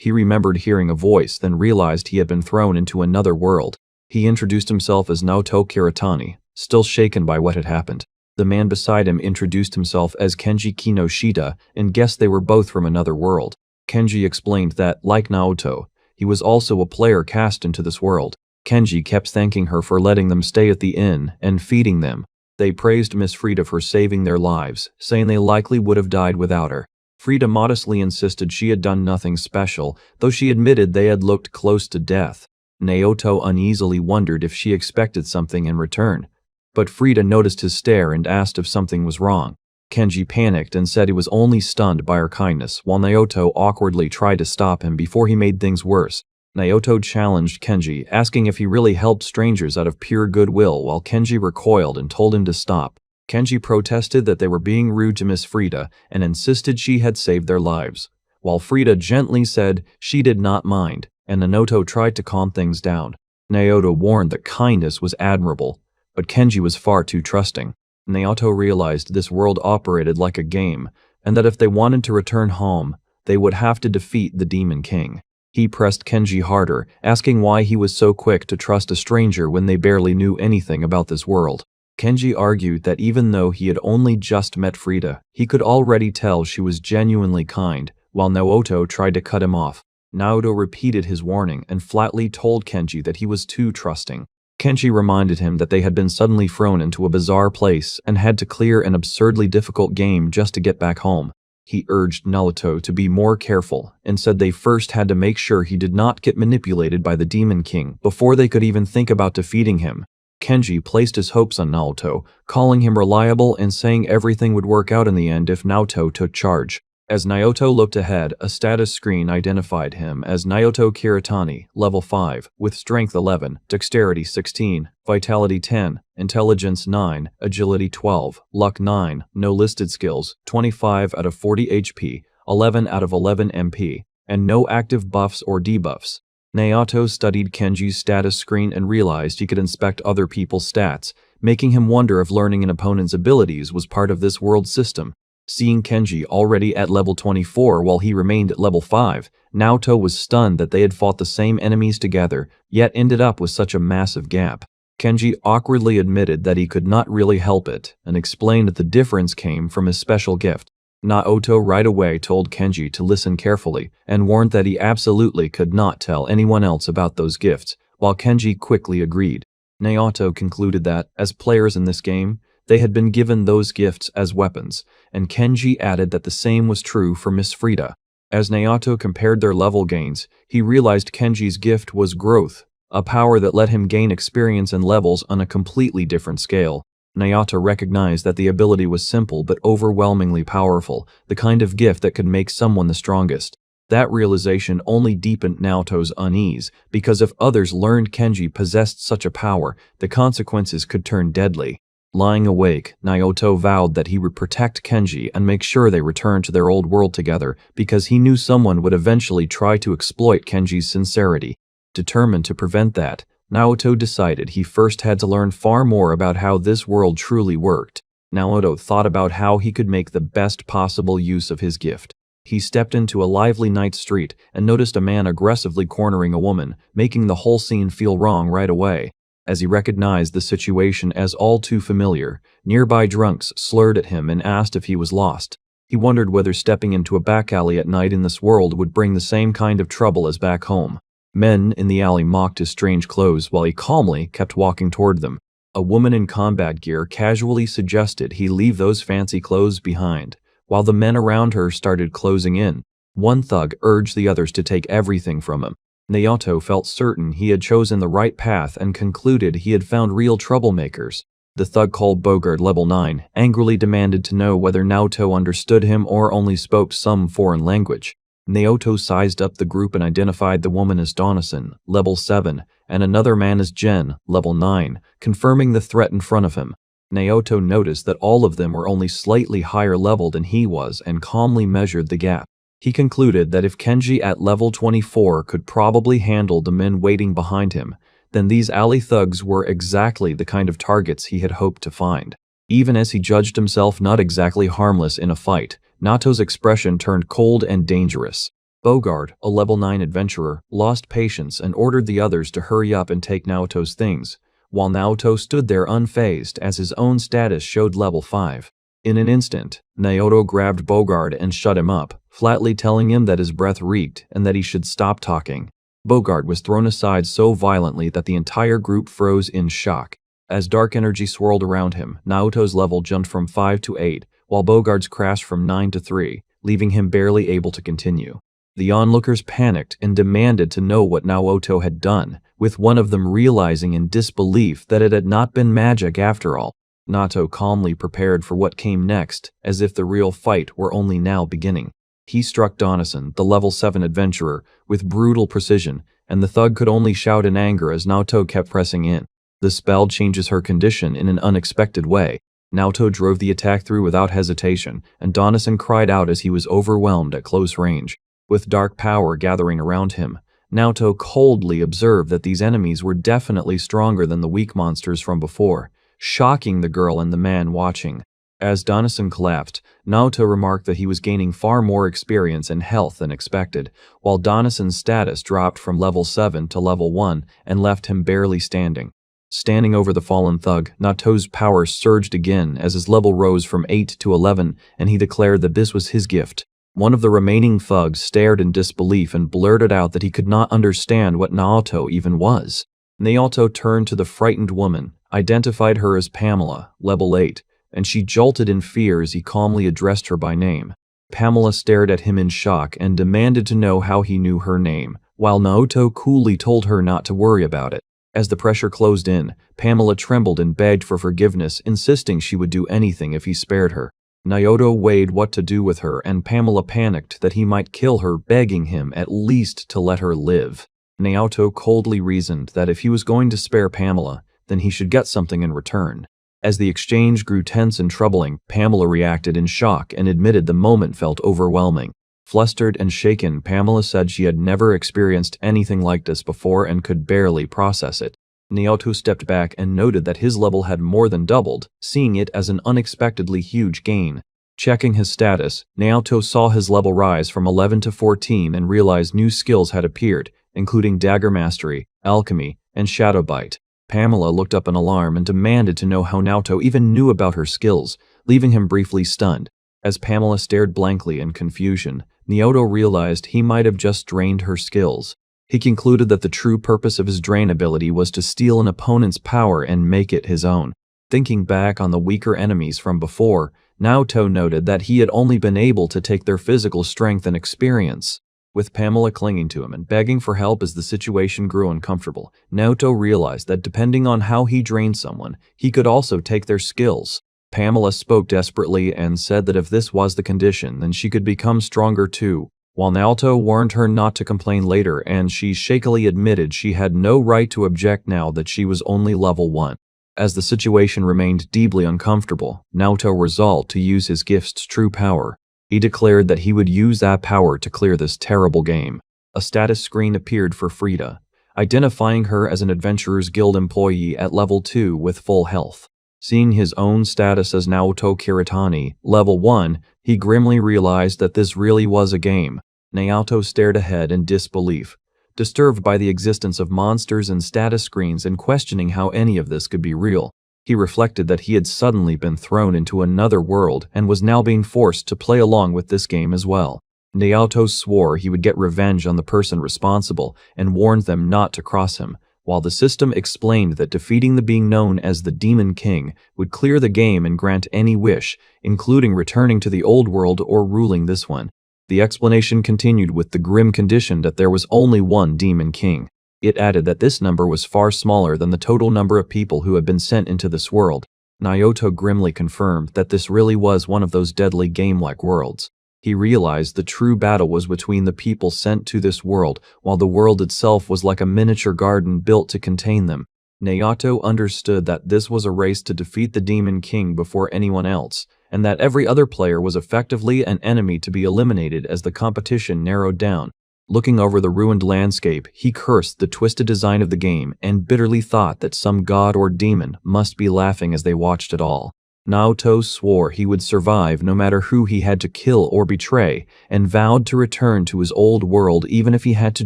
He remembered hearing a voice, then realized he had been thrown into another world. He introduced himself as Naoto Kiritani, still shaken by what had happened. The man beside him introduced himself as Kenji Kinoshita and guessed they were both from another world. Kenji explained that, like Naoto, he was also a player cast into this world. Kenji kept thanking her for letting them stay at the inn and feeding them. They praised Miss Frida for saving their lives, saying they likely would have died without her. Frida modestly insisted she had done nothing special, though she admitted they had looked close to death. Naoto uneasily wondered if she expected something in return, but Frida noticed his stare and asked if something was wrong. Kenji panicked and said he was only stunned by her kindness, while Naoto awkwardly tried to stop him before he made things worse. Naoto challenged Kenji, asking if he really helped strangers out of pure goodwill, while Kenji recoiled and told him to stop. Kenji protested that they were being rude to Miss Frida and insisted she had saved their lives, while Frida gently said she did not mind, and Naoto tried to calm things down. Naoto warned that kindness was admirable, but Kenji was far too trusting. Naoto realized this world operated like a game, and that if they wanted to return home, they would have to defeat the Demon King. He pressed Kenji harder, asking why he was so quick to trust a stranger when they barely knew anything about this world. Kenji argued that even though he had only just met Frida, he could already tell she was genuinely kind, while Naoto tried to cut him off. Naoto repeated his warning and flatly told Kenji that he was too trusting. Kenji reminded him that they had been suddenly thrown into a bizarre place and had to clear an absurdly difficult game just to get back home. He urged Naoto to be more careful and said they first had to make sure he did not get manipulated by the Demon King before they could even think about defeating him. Kenji placed his hopes on Naoto, calling him reliable and saying everything would work out in the end if Naoto took charge. As Naoto looked ahead, a status screen identified him as Naoto Kiritani, level 5, with strength 11, dexterity 16, vitality 10, intelligence 9, agility 12, luck 9, no listed skills, 25 out of 40 HP, 11 out of 11 MP, and no active buffs or debuffs. Naoto studied Kenji's status screen and realized he could inspect other people's stats, making him wonder if learning an opponent's abilities was part of this world system. Seeing Kenji already at level 24 while he remained at level 5, Naoto was stunned that they had fought the same enemies together, yet ended up with such a massive gap. Kenji awkwardly admitted that he could not really help it, and explained that the difference came from his special gift. Naoto right away told Kenji to listen carefully, and warned that he absolutely could not tell anyone else about those gifts, while Kenji quickly agreed. Naoto concluded that, as players in this game, they had been given those gifts as weapons, and Kenji added that the same was true for Miss Frida. As Naoto compared their level gains, he realized Kenji's gift was growth, a power that let him gain experience and levels on a completely different scale. Naoto recognized that the ability was simple but overwhelmingly powerful, the kind of gift that could make someone the strongest. That realization only deepened Naoto's unease, because if others learned Kenji possessed such a power, the consequences could turn deadly. Lying awake, Naoto vowed that he would protect Kenji and make sure they returned to their old world together because he knew someone would eventually try to exploit Kenji's sincerity. Determined to prevent that, Naoto decided he first had to learn far more about how this world truly worked. Naoto thought about how he could make the best possible use of his gift. He stepped into a lively night street and noticed a man aggressively cornering a woman, making the whole scene feel wrong right away. As he recognized the situation as all too familiar, nearby drunks slurred at him and asked if he was lost. He wondered whether stepping into a back alley at night in this world would bring the same kind of trouble as back home. Men in the alley mocked his strange clothes while he calmly kept walking toward them. A woman in combat gear casually suggested he leave those fancy clothes behind, while the men around her started closing in. One thug urged the others to take everything from him. Naoto felt certain he had chosen the right path and concluded he had found real troublemakers. The thug called Bogart level 9 angrily demanded to know whether Naoto understood him or only spoke some foreign language. Naoto sized up the group and identified the woman as Donison, level 7, and another man as Jen, level 9, confirming the threat in front of him. Naoto noticed that all of them were only slightly higher level than he was and calmly measured the gap. He concluded that if Kenji at level 24 could probably handle the men waiting behind him, then these alley thugs were exactly the kind of targets he had hoped to find. Even as he judged himself not exactly harmless in a fight, Naoto's expression turned cold and dangerous. Bogard, a level 9 adventurer, lost patience and ordered the others to hurry up and take Naoto's things, while Naoto stood there unfazed as his own status showed level 5. In an instant, Naoto grabbed Bogard and shut him up, flatly telling him that his breath reeked and that he should stop talking. Bogard was thrown aside so violently that the entire group froze in shock. As dark energy swirled around him, Naoto's level jumped from 5 to 8, while Bogard's crashed from 9 to 3, leaving him barely able to continue. The onlookers panicked and demanded to know what Naoto had done, with one of them realizing in disbelief that it had not been magic after all. Naoto calmly prepared for what came next, as if the real fight were only now beginning. He struck Donison, the level 7 adventurer, with brutal precision, and the thug could only shout in anger as Naoto kept pressing in. The spell changes her condition in an unexpected way. Naoto drove the attack through without hesitation, and Donison cried out as he was overwhelmed at close range. With dark power gathering around him, Naoto coldly observed that these enemies were definitely stronger than the weak monsters from before, shocking the girl and the man watching. As Donison collapsed, Naoto remarked that he was gaining far more experience and health than expected, while Donison's status dropped from level 7 to level 1 and left him barely standing. Standing over the fallen thug, Naoto's power surged again as his level rose from 8 to 11, and he declared that this was his gift. One of the remaining thugs stared in disbelief and blurted out that he could not understand what Naoto even was. Naoto turned to the frightened woman, identified her as Pamela, level 8, and she jolted in fear as he calmly addressed her by name. Pamela stared at him in shock and demanded to know how he knew her name, while Naoto coolly told her not to worry about it. As the pressure closed in, Pamela trembled and begged for forgiveness, insisting she would do anything if he spared her. Naoto weighed what to do with her, and Pamela panicked that he might kill her, begging him at least to let her live. Naoto coldly reasoned that if he was going to spare Pamela, then he should get something in return. As the exchange grew tense and troubling, Pamela reacted in shock and admitted the moment felt overwhelming. Flustered and shaken, Pamela said she had never experienced anything like this before and could barely process it. Naoto stepped back and noted that his level had more than doubled, seeing it as an unexpectedly huge gain. Checking his status, Naoto saw his level rise from 11 to 14 and realized new skills had appeared, including Dagger Mastery, Alchemy, and Shadow Bite. Pamela looked up in alarm and demanded to know how Naoto even knew about her skills, leaving him briefly stunned. As Pamela stared blankly in confusion, Naoto realized he might have just drained her skills. He concluded that the true purpose of his drain ability was to steal an opponent's power and make it his own. Thinking back on the weaker enemies from before, Naoto noted that he had only been able to take their physical strength and experience. With Pamela clinging to him and begging for help as the situation grew uncomfortable, Naoto realized that depending on how he drained someone, he could also take their skills. Pamela spoke desperately and said that if this was the condition, then she could become stronger too, while Naoto warned her not to complain later, and she shakily admitted she had no right to object now that she was only level 1. As the situation remained deeply uncomfortable, Naoto resolved to use his gift's true power. He declared that he would use that power to clear this terrible game. A status screen appeared for Frida, identifying her as an Adventurers Guild employee at level 2 with full health. Seeing his own status as Naoto Kiritani, level 1, he grimly realized that this really was a game. Naoto stared ahead in disbelief, disturbed by the existence of monsters and status screens and questioning how any of this could be real. He reflected that he had suddenly been thrown into another world and was now being forced to play along with this game as well. Naoto swore he would get revenge on the person responsible and warned them not to cross him, while the system explained that defeating the being known as the Demon King would clear the game and grant any wish, including returning to the old world or ruling this one. The explanation continued with the grim condition that there was only one Demon King. It added that this number was far smaller than the total number of people who had been sent into this world. Naoto grimly confirmed that this really was one of those deadly game-like worlds. He realized the true battle was between the people sent to this world, while the world itself was like a miniature garden built to contain them. Naoto understood that this was a race to defeat the Demon King before anyone else, and that every other player was effectively an enemy to be eliminated as the competition narrowed down. Looking over the ruined landscape, he cursed the twisted design of the game and bitterly thought that some god or demon must be laughing as they watched it all. Naoto swore he would survive no matter who he had to kill or betray, and vowed to return to his old world even if he had to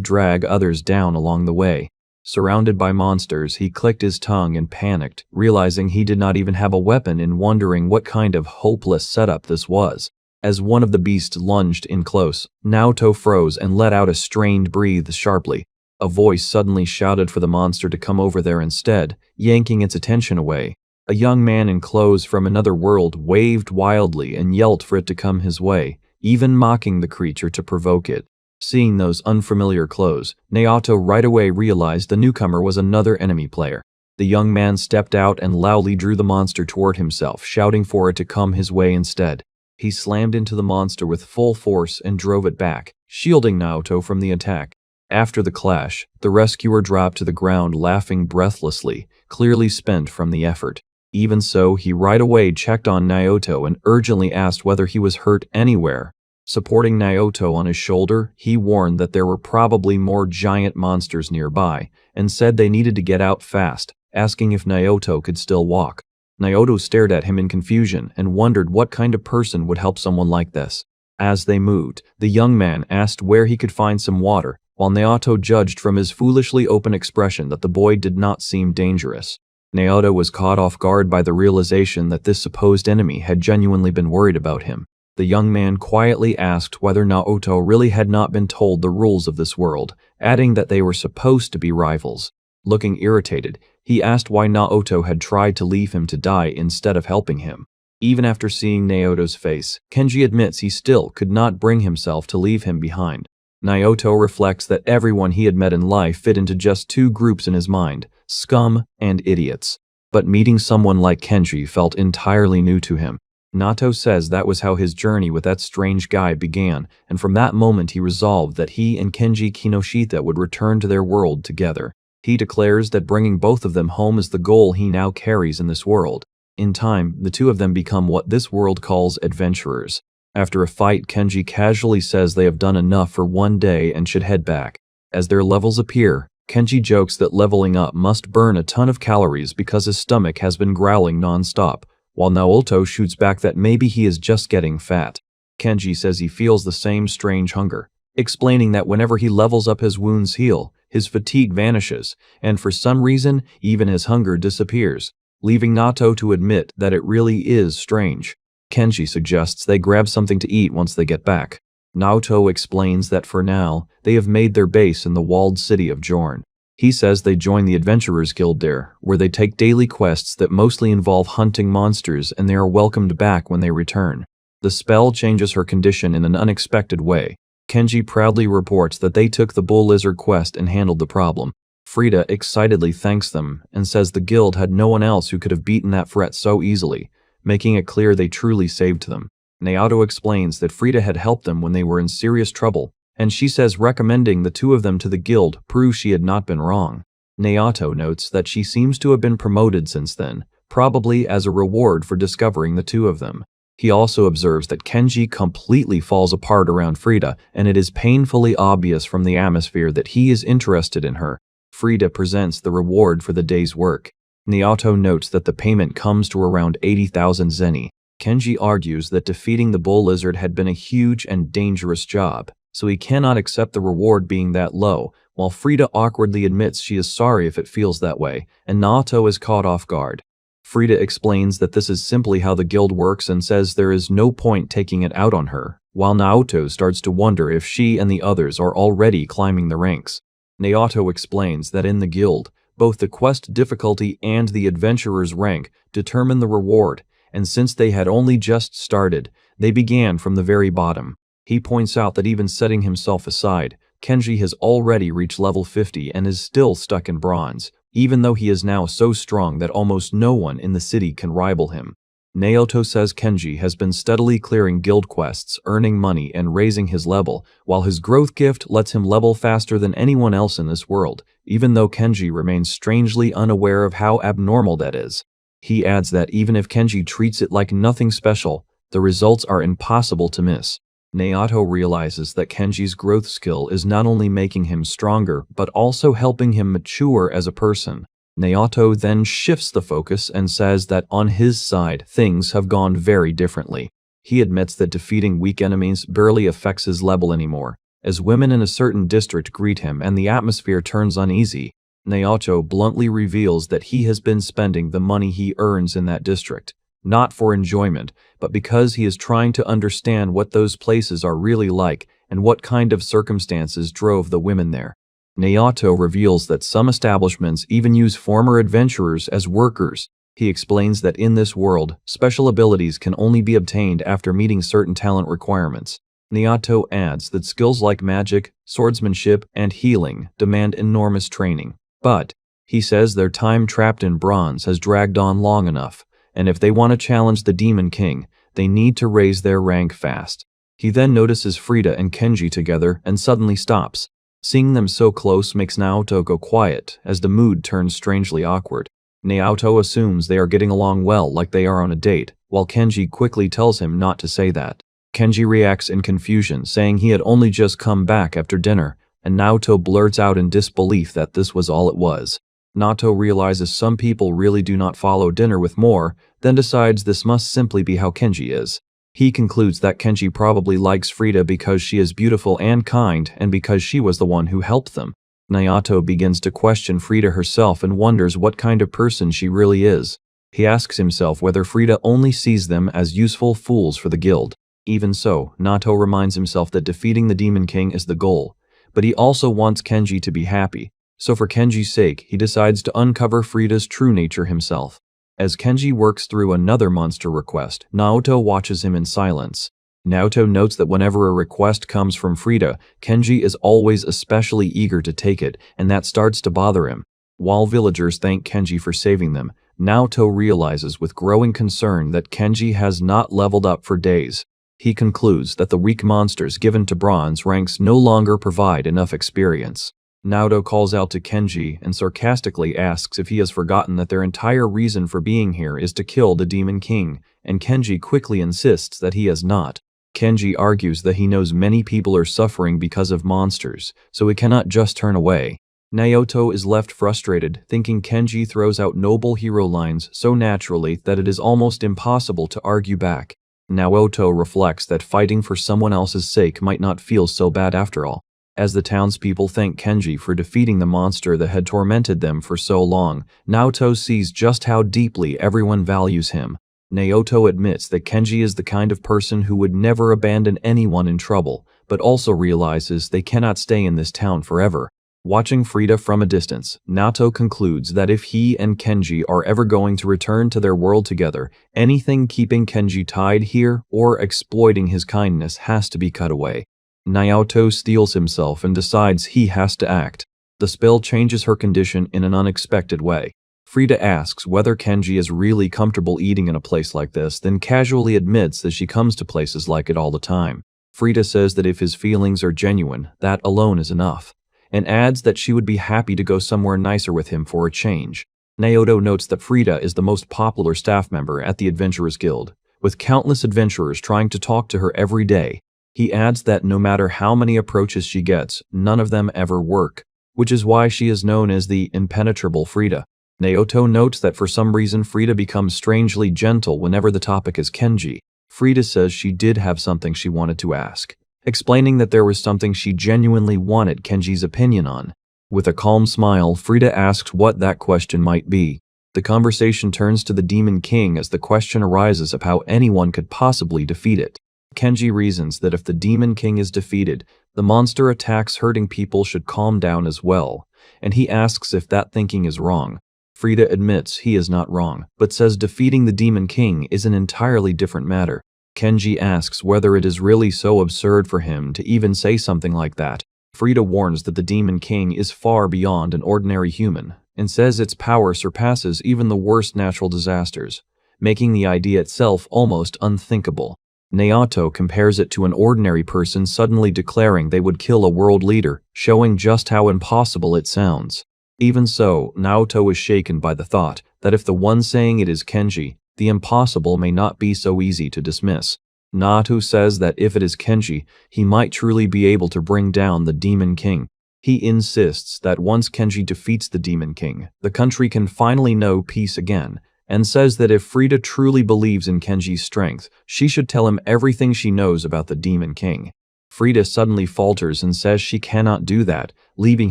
drag others down along the way. Surrounded by monsters, he clicked his tongue and panicked, realizing he did not even have a weapon and wondering what kind of hopeless setup this was. As one of the beasts lunged in close, Naoto froze and let out a strained breath sharply. A voice suddenly shouted for the monster to come over there instead, yanking its attention away. A young man in clothes from another world waved wildly and yelled for it to come his way, even mocking the creature to provoke it. Seeing those unfamiliar clothes, Naoto right away realized the newcomer was another enemy player. The young man stepped out and loudly drew the monster toward himself, shouting for it to come his way instead. He slammed into the monster with full force and drove it back, shielding Naoto from the attack. After the clash, the rescuer dropped to the ground laughing breathlessly, clearly spent from the effort. Even so, he right away checked on Naoto and urgently asked whether he was hurt anywhere. Supporting Naoto on his shoulder, he warned that there were probably more giant monsters nearby, and said they needed to get out fast, asking if Naoto could still walk. Naoto stared at him in confusion and wondered what kind of person would help someone like this. As they moved, the young man asked where he could find some water, while Naoto judged from his foolishly open expression that the boy did not seem dangerous. Naoto was caught off guard by the realization that this supposed enemy had genuinely been worried about him. The young man quietly asked whether Naoto really had not been told the rules of this world, adding that they were supposed to be rivals. Looking irritated, he asked why Naoto had tried to leave him to die instead of helping him. Even after seeing Naoto's face, Kenji admits he still could not bring himself to leave him behind. Naoto reflects that everyone he had met in life fit into just two groups in his mind, scum and idiots. But meeting someone like Kenji felt entirely new to him. Naoto says that was how his journey with that strange guy began, and from that moment he resolved that he and Kenji Kinoshita would return to their world together. He declares that bringing both of them home is the goal he now carries in this world. In time, the two of them become what this world calls adventurers. After a fight, Kenji casually says they have done enough for one day and should head back. As their levels appear, Kenji jokes that leveling up must burn a ton of calories because his stomach has been growling non-stop, while Naoto shoots back that maybe he is just getting fat. Kenji says he feels the same strange hunger, explaining that whenever he levels up his wounds heal, his fatigue vanishes, and for some reason, even his hunger disappears, leaving Naoto to admit that it really is strange. Kenji suggests they grab something to eat once they get back. Naoto explains that for now, they have made their base in the walled city of Jorn. He says they join the Adventurers Guild there, where they take daily quests that mostly involve hunting monsters, and they are welcomed back when they return. The spell changes her condition in an unexpected way. Kenji proudly reports that they took the Bull Lizard quest and handled the problem. Frida excitedly thanks them and says the guild had no one else who could have beaten that threat so easily, making it clear they truly saved them. Naoto explains that Frida had helped them when they were in serious trouble, and she says recommending the two of them to the guild proves she had not been wrong. Naoto notes that she seems to have been promoted since then, probably as a reward for discovering the two of them. He also observes that Kenji completely falls apart around Frida, and it is painfully obvious from the atmosphere that he is interested in her. Frida presents the reward for the day's work. Naoto notes that the payment comes to around 80,000 zeni. Kenji argues that defeating the Bull Lizard had been a huge and dangerous job, so he cannot accept the reward being that low, while Frida awkwardly admits she is sorry if it feels that way, and Naoto is caught off guard. Frida explains that this is simply how the guild works and says there is no point taking it out on her, while Naoto starts to wonder if she and the others are already climbing the ranks. Naoto explains that in the guild, both the quest difficulty and the adventurer's rank determine the reward, and since they had only just started, they began from the very bottom. He points out that even setting himself aside, Kenji has already reached level 50 and is still stuck in bronze, even though he is now so strong that almost no one in the city can rival him. Naoto says Kenji has been steadily clearing guild quests, earning money, and raising his level, while his growth gift lets him level faster than anyone else in this world, even though Kenji remains strangely unaware of how abnormal that is. He adds that even if Kenji treats it like nothing special, the results are impossible to miss. Naoto realizes that Kenji's growth skill is not only making him stronger, but also helping him mature as a person. Naoto then shifts the focus and says that on his side, things have gone very differently. He admits that defeating weak enemies barely affects his level anymore, as women in a certain district greet him and the atmosphere turns uneasy. Naoto bluntly reveals that he has been spending the money he earns in that district, not for enjoyment, but because he is trying to understand what those places are really like and what kind of circumstances drove the women there. Naoto reveals that some establishments even use former adventurers as workers. He explains that in this world, special abilities can only be obtained after meeting certain talent requirements. Naoto adds that skills like magic, swordsmanship, and healing demand enormous training. But, he says their time trapped in bronze has dragged on long enough, and if they want to challenge the Demon King, they need to raise their rank fast. He then notices Frida and Kenji together and suddenly stops. Seeing them so close makes Naoto go quiet, as the mood turns strangely awkward. Naoto assumes they are getting along well, like they are on a date, while Kenji quickly tells him not to say that. Kenji reacts in confusion, saying he had only just come back after dinner, and Naoto blurts out in disbelief that this was all it was. Naoto realizes some people really do not follow dinner with more, then decides this must simply be how Kenji is. He concludes that Kenji probably likes Frida because she is beautiful and kind, and because she was the one who helped them. Naoto begins to question Frida herself and wonders what kind of person she really is. He asks himself whether Frida only sees them as useful fools for the guild. Even so, Naoto reminds himself that defeating the Demon King is the goal, but he also wants Kenji to be happy, so for Kenji's sake, he decides to uncover Frida's true nature himself. As Kenji works through another monster request, Naoto watches him in silence. Naoto notes that whenever a request comes from Frida, Kenji is always especially eager to take it, and that starts to bother him. While villagers thank Kenji for saving them, Naoto realizes with growing concern that Kenji has not leveled up for days. He concludes that the weak monsters given to bronze ranks no longer provide enough experience. Naoto calls out to Kenji and sarcastically asks if he has forgotten that their entire reason for being here is to kill the Demon King, and Kenji quickly insists that he has not. Kenji argues that he knows many people are suffering because of monsters, so he cannot just turn away. Naoto is left frustrated, thinking Kenji throws out noble hero lines so naturally that it is almost impossible to argue back. Naoto reflects that fighting for someone else's sake might not feel so bad after all. As the townspeople thank Kenji for defeating the monster that had tormented them for so long, Naoto sees just how deeply everyone values him. Naoto admits that Kenji is the kind of person who would never abandon anyone in trouble, but also realizes they cannot stay in this town forever. Watching Frida from a distance, Naoto concludes that if he and Kenji are ever going to return to their world together, anything keeping Kenji tied here or exploiting his kindness has to be cut away. Naoto steels himself and decides he has to act. The spell changes her condition in an unexpected way. Frida asks whether Kenji is really comfortable eating in a place like this, then casually admits that she comes to places like it all the time. Frida says that if his feelings are genuine, that alone is enough, and adds that she would be happy to go somewhere nicer with him for a change. Naoto notes that Frida is the most popular staff member at the Adventurers Guild, with countless adventurers trying to talk to her every day. He adds that no matter how many approaches she gets, none of them ever work, which is why she is known as the impenetrable Frida. Naoto notes that for some reason Frida becomes strangely gentle whenever the topic is Kenji. Frida says she did have something she wanted to ask, explaining that there was something she genuinely wanted Kenji's opinion on. With a calm smile, Frida asks what that question might be. The conversation turns to the Demon King as the question arises of how anyone could possibly defeat it. Kenji reasons that if the Demon King is defeated, the monster attacks hurting people should calm down as well, and he asks if that thinking is wrong. Frida admits he is not wrong, but says defeating the Demon King is an entirely different matter. Kenji asks whether it is really so absurd for him to even say something like that. Frida warns that the Demon King is far beyond an ordinary human, and says its power surpasses even the worst natural disasters, making the idea itself almost unthinkable. Naoto compares it to an ordinary person suddenly declaring they would kill a world leader, showing just how impossible it sounds. Even so, Naoto is shaken by the thought that if the one saying it is Kenji, the impossible may not be so easy to dismiss. Naoto says that if it is Kenji, he might truly be able to bring down the Demon King. He insists that once Kenji defeats the Demon King, the country can finally know peace again, and says that if Frida truly believes in Kenji's strength, she should tell him everything she knows about the Demon King. Frida suddenly falters and says she cannot do that, leaving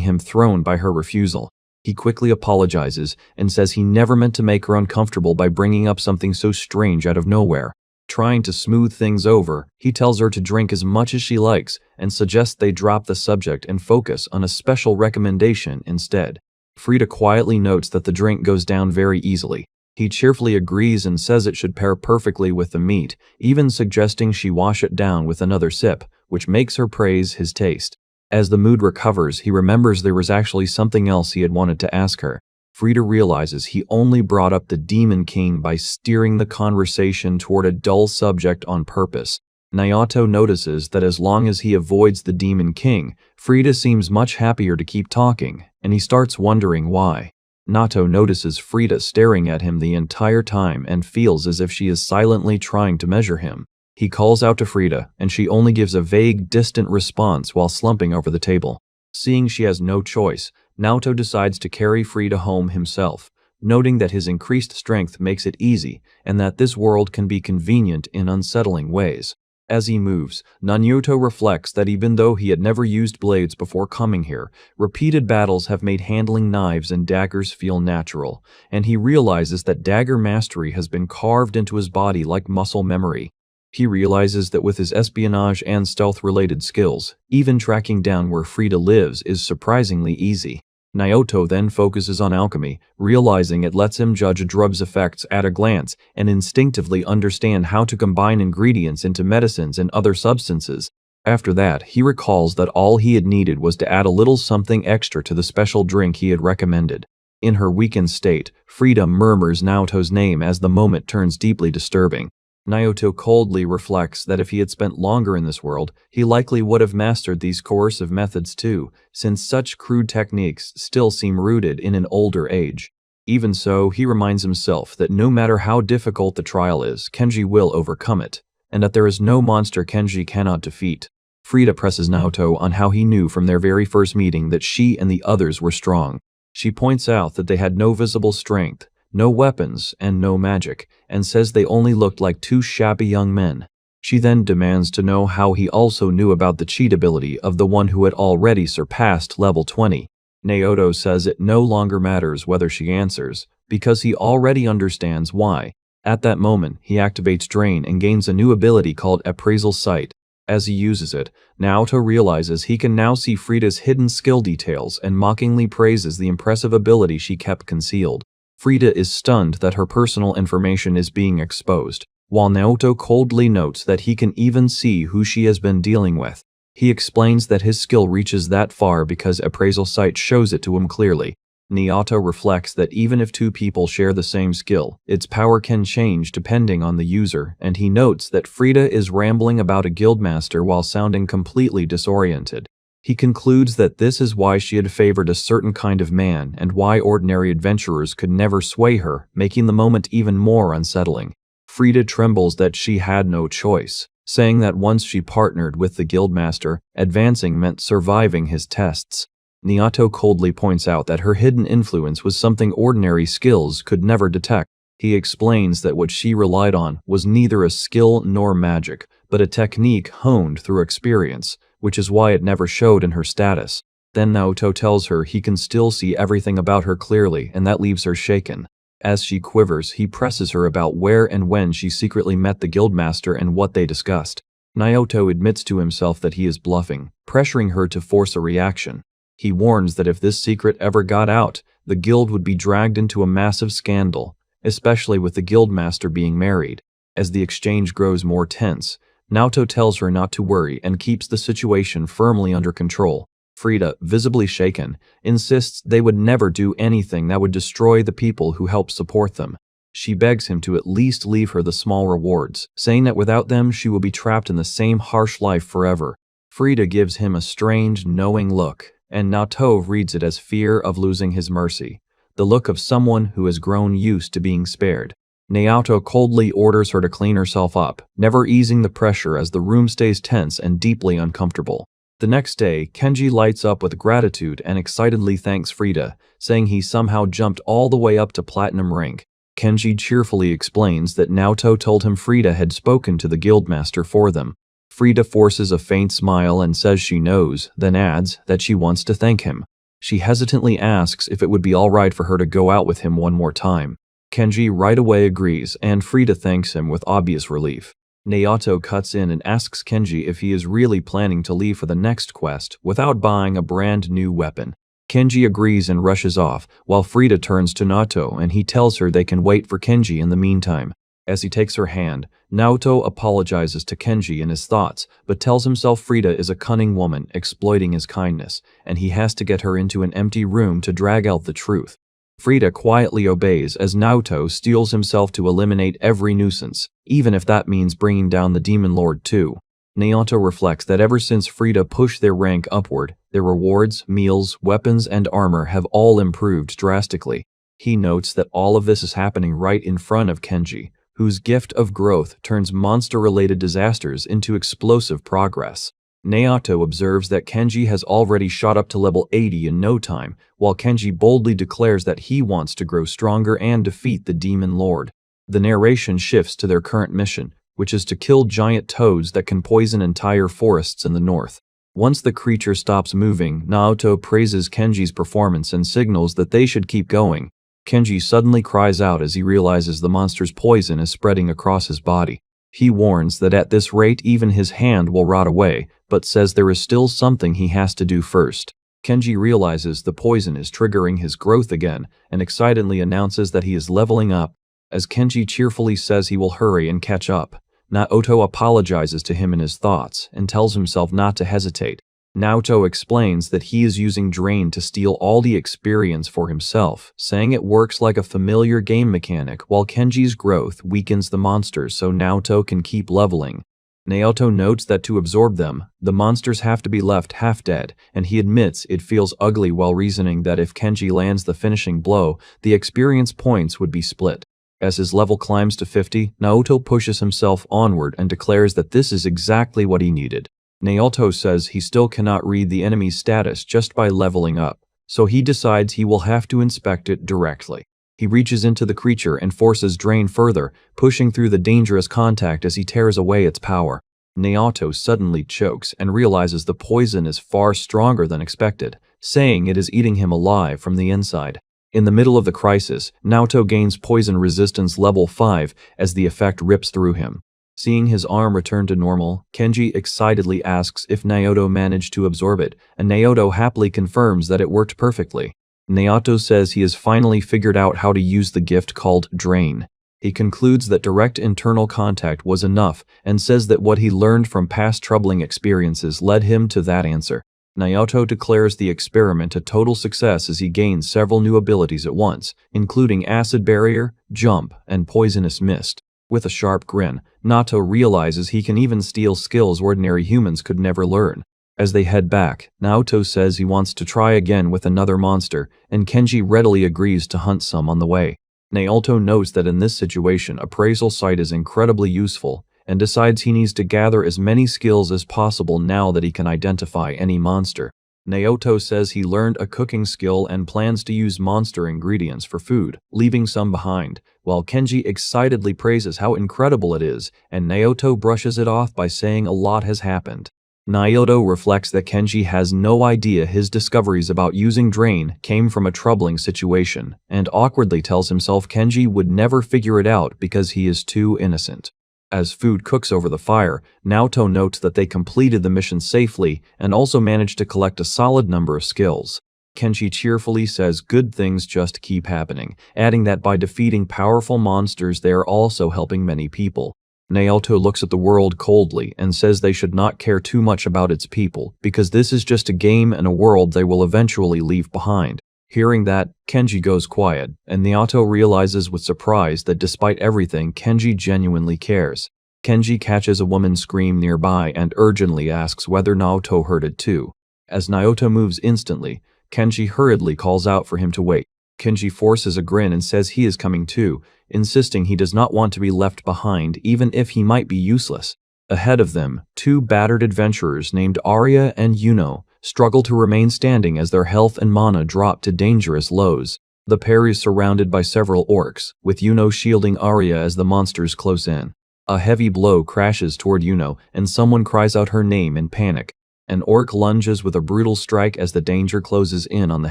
him thrown by her refusal. He quickly apologizes and says he never meant to make her uncomfortable by bringing up something so strange out of nowhere. Trying to smooth things over, he tells her to drink as much as she likes and suggests they drop the subject and focus on a special recommendation instead. Frida quietly notes that the drink goes down very easily. He cheerfully agrees and says it should pair perfectly with the meat, even suggesting she wash it down with another sip, which makes her praise his taste. As the mood recovers, he remembers there was actually something else he had wanted to ask her. Frida realizes he only brought up the Demon King by steering the conversation toward a dull subject on purpose. Naoto notices that as long as he avoids the Demon King, Frida seems much happier to keep talking, and he starts wondering why. Naoto notices Frida staring at him the entire time and feels as if she is silently trying to measure him. He calls out to Frida, and she only gives a vague, distant response while slumping over the table. Seeing she has no choice, Naoto decides to carry Frida home himself, noting that his increased strength makes it easy and that this world can be convenient in unsettling ways. As he moves, Naoto reflects that even though he had never used blades before coming here, repeated battles have made handling knives and daggers feel natural, and he realizes that dagger mastery has been carved into his body like muscle memory. He realizes that with his espionage and stealth-related skills, even tracking down where Frida lives is surprisingly easy. Naoto then focuses on alchemy, realizing it lets him judge a drug's effects at a glance and instinctively understand how to combine ingredients into medicines and other substances. After that, he recalls that all he had needed was to add a little something extra to the special drink he had recommended. In her weakened state, Frida murmurs Naoto's name as the moment turns deeply disturbing. Naoto coldly reflects that if he had spent longer in this world, he likely would have mastered these coercive methods too, since such crude techniques still seem rooted in an older age. Even so, he reminds himself that no matter how difficult the trial is, Kenji will overcome it, and that there is no monster Kenji cannot defeat. Frida presses Naoto on how he knew from their very first meeting that she and the others were strong. She points out that they had no visible strength, no weapons, and no magic, and says they only looked like two shabby young men. She then demands to know how he also knew about the cheat ability of the one who had already surpassed level 20. Naoto says it no longer matters whether she answers, because he already understands why. At that moment, he activates Drain and gains a new ability called Appraisal Sight. As he uses it, Naoto realizes he can now see Frida's hidden skill details and mockingly praises the impressive ability she kept concealed. Frida is stunned that her personal information is being exposed, while Naoto coldly notes that he can even see who she has been dealing with. He explains that his skill reaches that far because Appraisal Sight shows it to him clearly. Naoto reflects that even if two people share the same skill, its power can change depending on the user, and he notes that Frida is rambling about a guildmaster while sounding completely disoriented. He concludes that this is why she had favored a certain kind of man and why ordinary adventurers could never sway her, making the moment even more unsettling. Frida trembles that she had no choice, saying that once she partnered with the guildmaster, advancing meant surviving his tests. Naoto coldly points out that her hidden influence was something ordinary skills could never detect. He explains that what she relied on was neither a skill nor magic, but a technique honed through experience, which is why it never showed in her status. Then Naoto tells her he can still see everything about her clearly, and that leaves her shaken. As she quivers, he presses her about where and when she secretly met the guildmaster and what they discussed. Naoto admits to himself that he is bluffing, pressuring her to force a reaction. He warns that if this secret ever got out, the guild would be dragged into a massive scandal, especially with the guildmaster being married. As the exchange grows more tense, Naoto tells her not to worry and keeps the situation firmly under control. Frida, visibly shaken, insists they would never do anything that would destroy the people who help support them. She begs him to at least leave her the small rewards, saying that without them she will be trapped in the same harsh life forever. Frida gives him a strange, knowing look, and Naoto reads it as fear of losing his mercy, the look of someone who has grown used to being spared. Naoto coldly orders her to clean herself up, never easing the pressure as the room stays tense and deeply uncomfortable. The next day, Kenji lights up with gratitude and excitedly thanks Frida, saying he somehow jumped all the way up to platinum rank. Kenji cheerfully explains that Naoto told him Frida had spoken to the guildmaster for them. Frida forces a faint smile and says she knows, then adds that she wants to thank him. She hesitantly asks if it would be alright for her to go out with him one more time. Kenji right away agrees, and Frida thanks him with obvious relief. Naoto cuts in and asks Kenji if he is really planning to leave for the next quest without buying a brand new weapon. Kenji agrees and rushes off, while Frida turns to Naoto and he tells her they can wait for Kenji in the meantime. As he takes her hand, Naoto apologizes to Kenji in his thoughts, but tells himself Frida is a cunning woman exploiting his kindness, and he has to get her into an empty room to drag out the truth. Frida quietly obeys as Naoto steels himself to eliminate every nuisance, even if that means bringing down the Demon Lord too. Naoto reflects that ever since Frida pushed their rank upward, their rewards, meals, weapons, and armor have all improved drastically. He notes that all of this is happening right in front of Kenji, whose gift of growth turns monster-related disasters into explosive progress. Naoto observes that Kenji has already shot up to level 80 in no time, while Kenji boldly declares that he wants to grow stronger and defeat the Demon Lord. The narration shifts to their current mission, which is to kill giant toads that can poison entire forests in the north. Once the creature stops moving, Naoto praises Kenji's performance and signals that they should keep going. Kenji suddenly cries out as he realizes the monster's poison is spreading across his body. He warns that at this rate even his hand will rot away, but says there is still something he has to do first. Kenji realizes the poison is triggering his growth again, and excitedly announces that he is leveling up. As Kenji cheerfully says he will hurry and catch up, Naoto apologizes to him in his thoughts and tells himself not to hesitate. Naoto explains that he is using Drain to steal all the experience for himself, saying it works like a familiar game mechanic while Kenji's growth weakens the monsters so Naoto can keep leveling. Naoto notes that to absorb them, the monsters have to be left half dead, and he admits it feels ugly while reasoning that if Kenji lands the finishing blow, the experience points would be split. As his level climbs to 50, Naoto pushes himself onward and declares that this is exactly what he needed. Naoto says he still cannot read the enemy's status just by leveling up, so he decides he will have to inspect it directly. He reaches into the creature and forces Drain further, pushing through the dangerous contact as he tears away its power. Naoto suddenly chokes and realizes the poison is far stronger than expected, saying it is eating him alive from the inside. In the middle of the crisis, Naoto gains poison resistance level 5 as the effect rips through him. Seeing his arm return to normal, Kenji excitedly asks if Naoto managed to absorb it, and Naoto happily confirms that it worked perfectly. Naoto says he has finally figured out how to use the gift called Drain. He concludes that direct internal contact was enough and says that what he learned from past troubling experiences led him to that answer. Naoto declares the experiment a total success as he gains several new abilities at once, including Acid Barrier, Jump, and Poisonous Mist. With a sharp grin, Naoto realizes he can even steal skills ordinary humans could never learn. As they head back, Naoto says he wants to try again with another monster, and Kenji readily agrees to hunt some on the way. Naoto notes that in this situation appraisal sight is incredibly useful, and decides he needs to gather as many skills as possible now that he can identify any monster. Naoto says he learned a cooking skill and plans to use monster ingredients for food, leaving some behind, while Kenji excitedly praises how incredible it is, and Naoto brushes it off by saying a lot has happened. Naoto reflects that Kenji has no idea his discoveries about using Drain came from a troubling situation, and awkwardly tells himself Kenji would never figure it out because he is too innocent. As food cooks over the fire, Naoto notes that they completed the mission safely and also managed to collect a solid number of skills. Kenji cheerfully says good things just keep happening, adding that by defeating powerful monsters they are also helping many people. Naoto looks at the world coldly and says they should not care too much about its people because this is just a game and a world they will eventually leave behind. Hearing that, Kenji goes quiet, and Naoto realizes with surprise that despite everything, Kenji genuinely cares. Kenji catches a woman's scream nearby and urgently asks whether Naoto heard it too. As Naoto moves instantly, Kenji hurriedly calls out for him to wait. Kenji forces a grin and says he is coming too, insisting he does not want to be left behind even if he might be useless. Ahead of them, two battered adventurers named Arya and Yuno struggle to remain standing as their health and mana drop to dangerous lows. The pair is surrounded by several orcs, with Yuno shielding Arya as the monsters close in. A heavy blow crashes toward Yuno, and someone cries out her name in panic. An orc lunges with a brutal strike as the danger closes in on the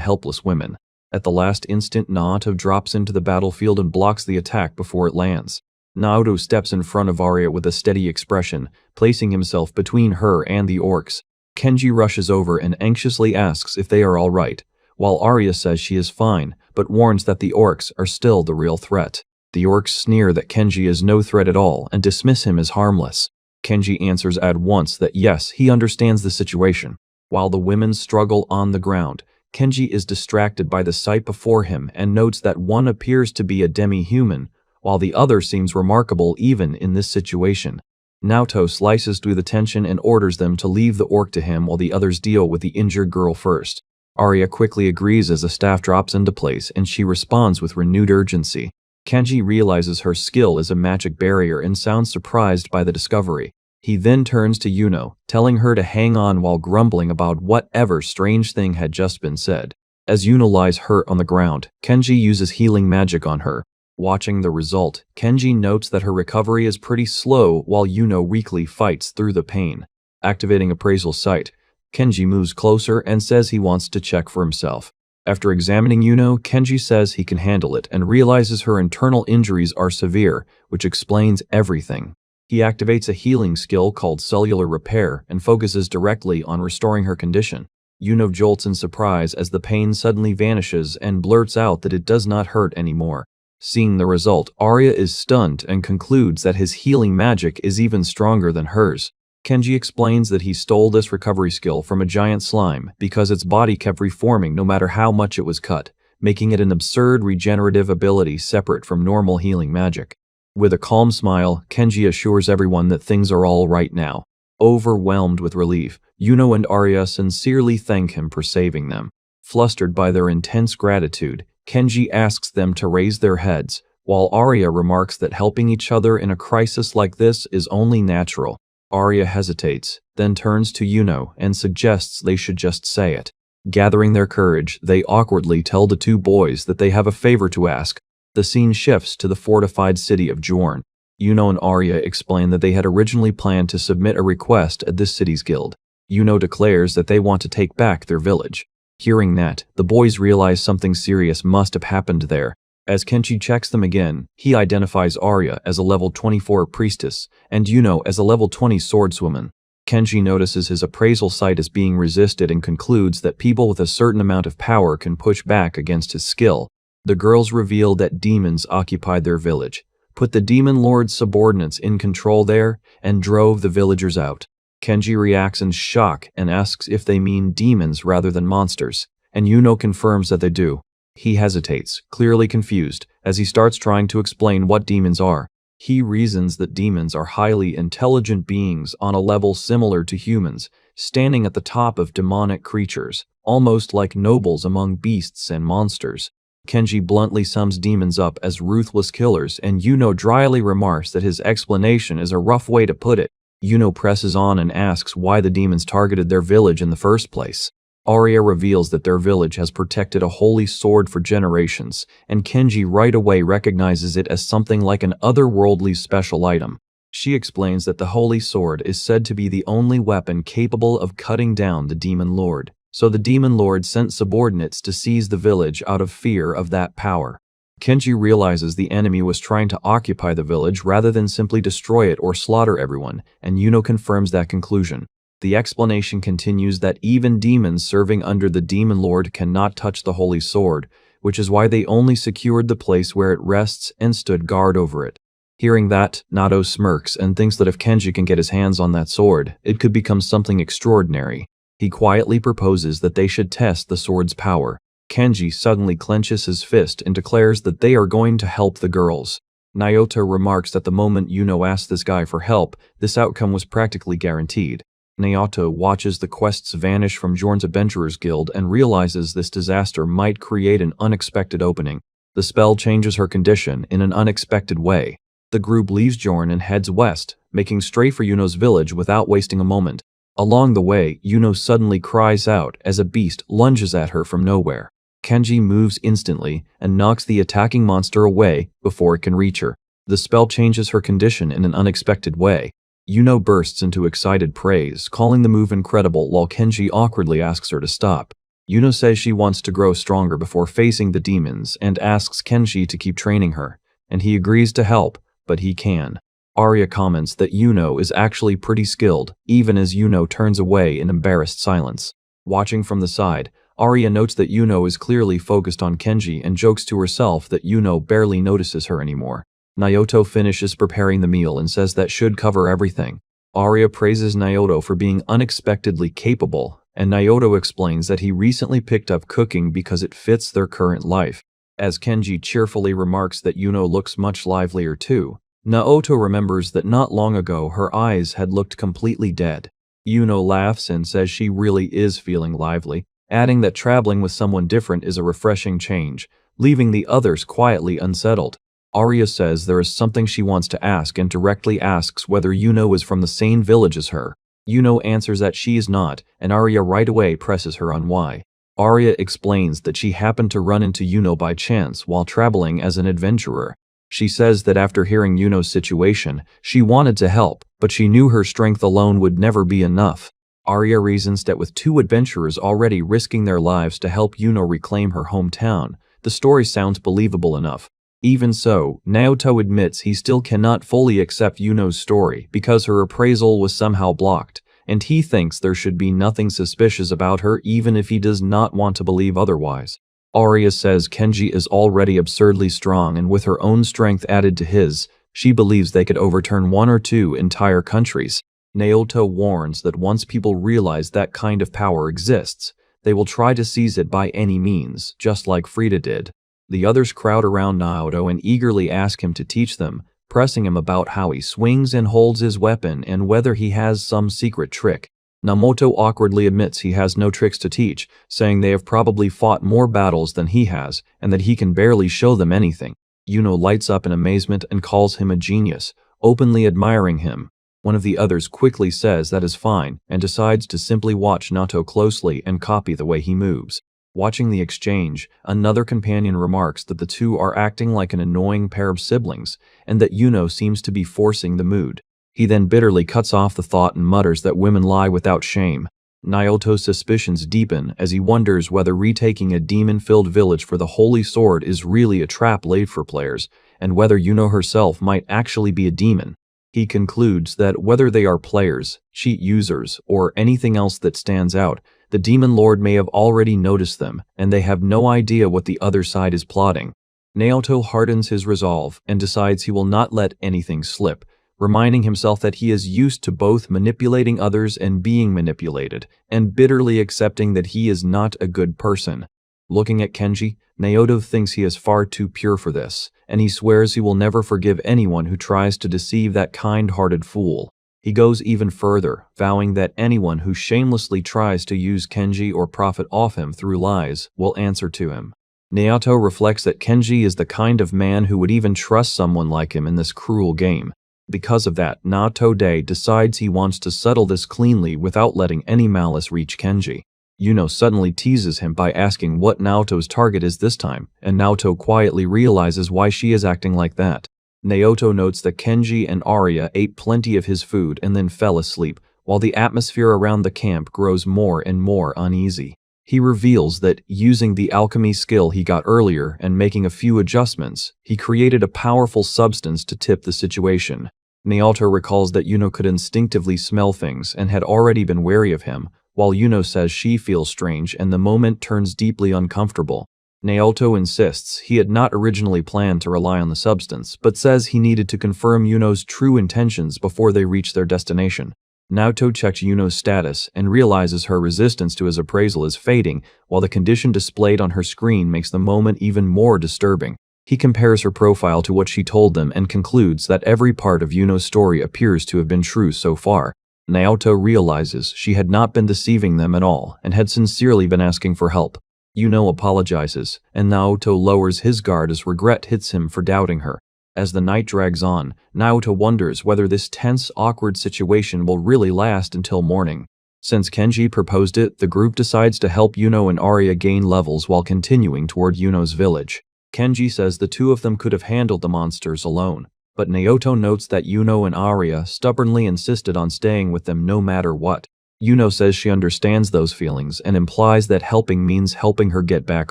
helpless women. At the last instant, Naoto drops into the battlefield and blocks the attack before it lands. Naoto steps in front of Arya with a steady expression, placing himself between her and the orcs. Kenji rushes over and anxiously asks if they are all right, while Arya says she is fine, but warns that the orcs are still the real threat. The orcs sneer that Kenji is no threat at all and dismiss him as harmless. Kenji answers at once that yes, he understands the situation. While the women struggle on the ground, Kenji is distracted by the sight before him and notes that one appears to be a demi-human, while the other seems remarkable even in this situation. Naoto slices through the tension and orders them to leave the orc to him while the others deal with the injured girl first. Arya quickly agrees as the staff drops into place and she responds with renewed urgency. Kenji realizes her skill is a magic barrier and sounds surprised by the discovery. He then turns to Yuno, telling her to hang on while grumbling about whatever strange thing had just been said. As Yuno lies hurt on the ground, Kenji uses healing magic on her. Watching the result, Kenji notes that her recovery is pretty slow while Yuno weakly fights through the pain. Activating appraisal sight, Kenji moves closer and says he wants to check for himself. After examining Yuno, Kenji says he can handle it and realizes her internal injuries are severe, which explains everything. He activates a healing skill called Cellular Repair and focuses directly on restoring her condition. Yuno jolts in surprise as the pain suddenly vanishes and blurts out that it does not hurt anymore. Seeing the result, Arya is stunned and concludes that his healing magic is even stronger than hers. Kenji explains that he stole this recovery skill from a giant slime because its body kept reforming no matter how much it was cut, making it an absurd regenerative ability separate from normal healing magic. With a calm smile, Kenji assures everyone that things are all right now. Overwhelmed with relief, Yuno and Arya sincerely thank him for saving them. Flustered by their intense gratitude, Kenji asks them to raise their heads, while Arya remarks that helping each other in a crisis like this is only natural. Arya hesitates, then turns to Yuno and suggests they should just say it. Gathering their courage, they awkwardly tell the two boys that they have a favor to ask. The scene shifts to the fortified city of Jorn. Yuno and Arya explain that they had originally planned to submit a request at this city's guild. Yuno declares that they want to take back their village. Hearing that, the boys realize something serious must have happened there. As Kenji checks them again, he identifies Arya as a level 24 priestess and Yuno as a level 20 swordswoman. Kenji notices his appraisal sight is being resisted and concludes that people with a certain amount of power can push back against his skill. The girls reveal that demons occupied their village, put the demon lord's subordinates in control there, and drove the villagers out. Kenji reacts in shock and asks if they mean demons rather than monsters, and Yuno confirms that they do. He hesitates, clearly confused, as he starts trying to explain what demons are. He reasons that demons are highly intelligent beings on a level similar to humans, standing at the top of demonic creatures, almost like nobles among beasts and monsters. Kenji bluntly sums demons up as ruthless killers, and Yuno dryly remarks that his explanation is a rough way to put it. Yuno presses on and asks why the demons targeted their village in the first place. Arya reveals that their village has protected a holy sword for generations, and Kenji right away recognizes it as something like an otherworldly special item. She explains that the holy sword is said to be the only weapon capable of cutting down the demon lord, so the demon lord sent subordinates to seize the village out of fear of that power. Kenji realizes the enemy was trying to occupy the village rather than simply destroy it or slaughter everyone, and Yuno confirms that conclusion. The explanation continues that even demons serving under the demon lord cannot touch the holy sword, which is why they only secured the place where it rests and stood guard over it. Hearing that, Naoto smirks and thinks that if Kenji can get his hands on that sword, it could become something extraordinary. He quietly proposes that they should test the sword's power. Kenji suddenly clenches his fist and declares that they are going to help the girls. Naoto remarks that the moment Yuno asked this guy for help, this outcome was practically guaranteed. Naoto watches the quests vanish from Jorn's Adventurers Guild and realizes this disaster might create an unexpected opening. The spell changes her condition in an unexpected way. The group leaves Jorn and heads west, making straight for Yuno's village without wasting a moment. Along the way, Yuno suddenly cries out as a beast lunges at her from nowhere. Kenji moves instantly and knocks the attacking monster away before it can reach her. The spell changes her condition in an unexpected way. Yuno bursts into excited praise, calling the move incredible while Kenji awkwardly asks her to stop. Yuno says she wants to grow stronger before facing the demons and asks Kenji to keep training her, and he agrees to help, but he can. Arya comments that Yuno is actually pretty skilled, even as Yuno turns away in embarrassed silence. Watching from the side, Arya notes that Yuno is clearly focused on Kenji and jokes to herself that Yuno barely notices her anymore. Naoto finishes preparing the meal and says that should cover everything. Arya praises Naoto for being unexpectedly capable, and Naoto explains that he recently picked up cooking because it fits their current life. As Kenji cheerfully remarks that Yuno looks much livelier too, Naoto remembers that not long ago her eyes had looked completely dead. Yuno laughs and says she really is feeling lively, adding that traveling with someone different is a refreshing change, leaving the others quietly unsettled. Arya says there is something she wants to ask and directly asks whether Yuno is from the same village as her. Yuno answers that she is not, and Arya right away presses her on why. Arya explains that she happened to run into Yuno by chance while traveling as an adventurer. She says that after hearing Yuno's situation, she wanted to help, but she knew her strength alone would never be enough. Arya reasons that with two adventurers already risking their lives to help Yuno reclaim her hometown, the story sounds believable enough. Even so, Naoto admits he still cannot fully accept Yuno's story because her appraisal was somehow blocked, and he thinks there should be nothing suspicious about her even if he does not want to believe otherwise. Arya says Kenji is already absurdly strong, and with her own strength added to his, she believes they could overturn one or two entire countries. Naoto warns that once people realize that kind of power exists, they will try to seize it by any means, just like Frida did. The others crowd around Naoto and eagerly ask him to teach them, pressing him about how he swings and holds his weapon and whether he has some secret trick. Naoto awkwardly admits he has no tricks to teach, saying they have probably fought more battles than he has and that he can barely show them anything. Yuno lights up in amazement and calls him a genius, openly admiring him. One of the others quickly says that is fine and decides to simply watch Naoto closely and copy the way he moves. Watching the exchange, another companion remarks that the two are acting like an annoying pair of siblings and that Yuno seems to be forcing the mood. He then bitterly cuts off the thought and mutters that women lie without shame. Naoto's suspicions deepen as he wonders whether retaking a demon-filled village for the Holy Sword is really a trap laid for players, and whether Yuno herself might actually be a demon. He concludes that whether they are players, cheat users, or anything else that stands out, the Demon Lord may have already noticed them, and they have no idea what the other side is plotting. Naoto hardens his resolve and decides he will not let anything slip, reminding himself that he is used to both manipulating others and being manipulated, and bitterly accepting that he is not a good person. Looking at Kenji, Naoto thinks he is far too pure for this, and he swears he will never forgive anyone who tries to deceive that kind-hearted fool. He goes even further, vowing that anyone who shamelessly tries to use Kenji or profit off him through lies will answer to him. Naoto reflects that Kenji is the kind of man who would even trust someone like him in this cruel game. Because of that, Naoto decides he wants to settle this cleanly without letting any malice reach Kenji. Yuno suddenly teases him by asking what Naoto's target is this time, and Naoto quietly realizes why she is acting like that. Naoto notes that Kenji and Arya ate plenty of his food and then fell asleep, while the atmosphere around the camp grows more and more uneasy. He reveals that, using the alchemy skill he got earlier and making a few adjustments, he created a powerful substance to tip the situation. Naoto recalls that Yuno could instinctively smell things and had already been wary of him, while Yuno says she feels strange and the moment turns deeply uncomfortable. Naoto insists he had not originally planned to rely on the substance, but says he needed to confirm Yuno's true intentions before they reach their destination. Naoto checks Yuno's status and realizes her resistance to his appraisal is fading, while the condition displayed on her screen makes the moment even more disturbing. He compares her profile to what she told them and concludes that every part of Yuno's story appears to have been true so far. Naoto realizes she had not been deceiving them at all and had sincerely been asking for help. Yuno apologizes, and Naoto lowers his guard as regret hits him for doubting her. As the night drags on, Naoto wonders whether this tense, awkward situation will really last until morning. Since Kenji proposed it, the group decides to help Yuno and Arya gain levels while continuing toward Yuno's village. Kenji says the two of them could have handled the monsters alone, but Naoto notes that Yuno and Arya stubbornly insisted on staying with them no matter what. Yuno says she understands those feelings and implies that helping means helping her get back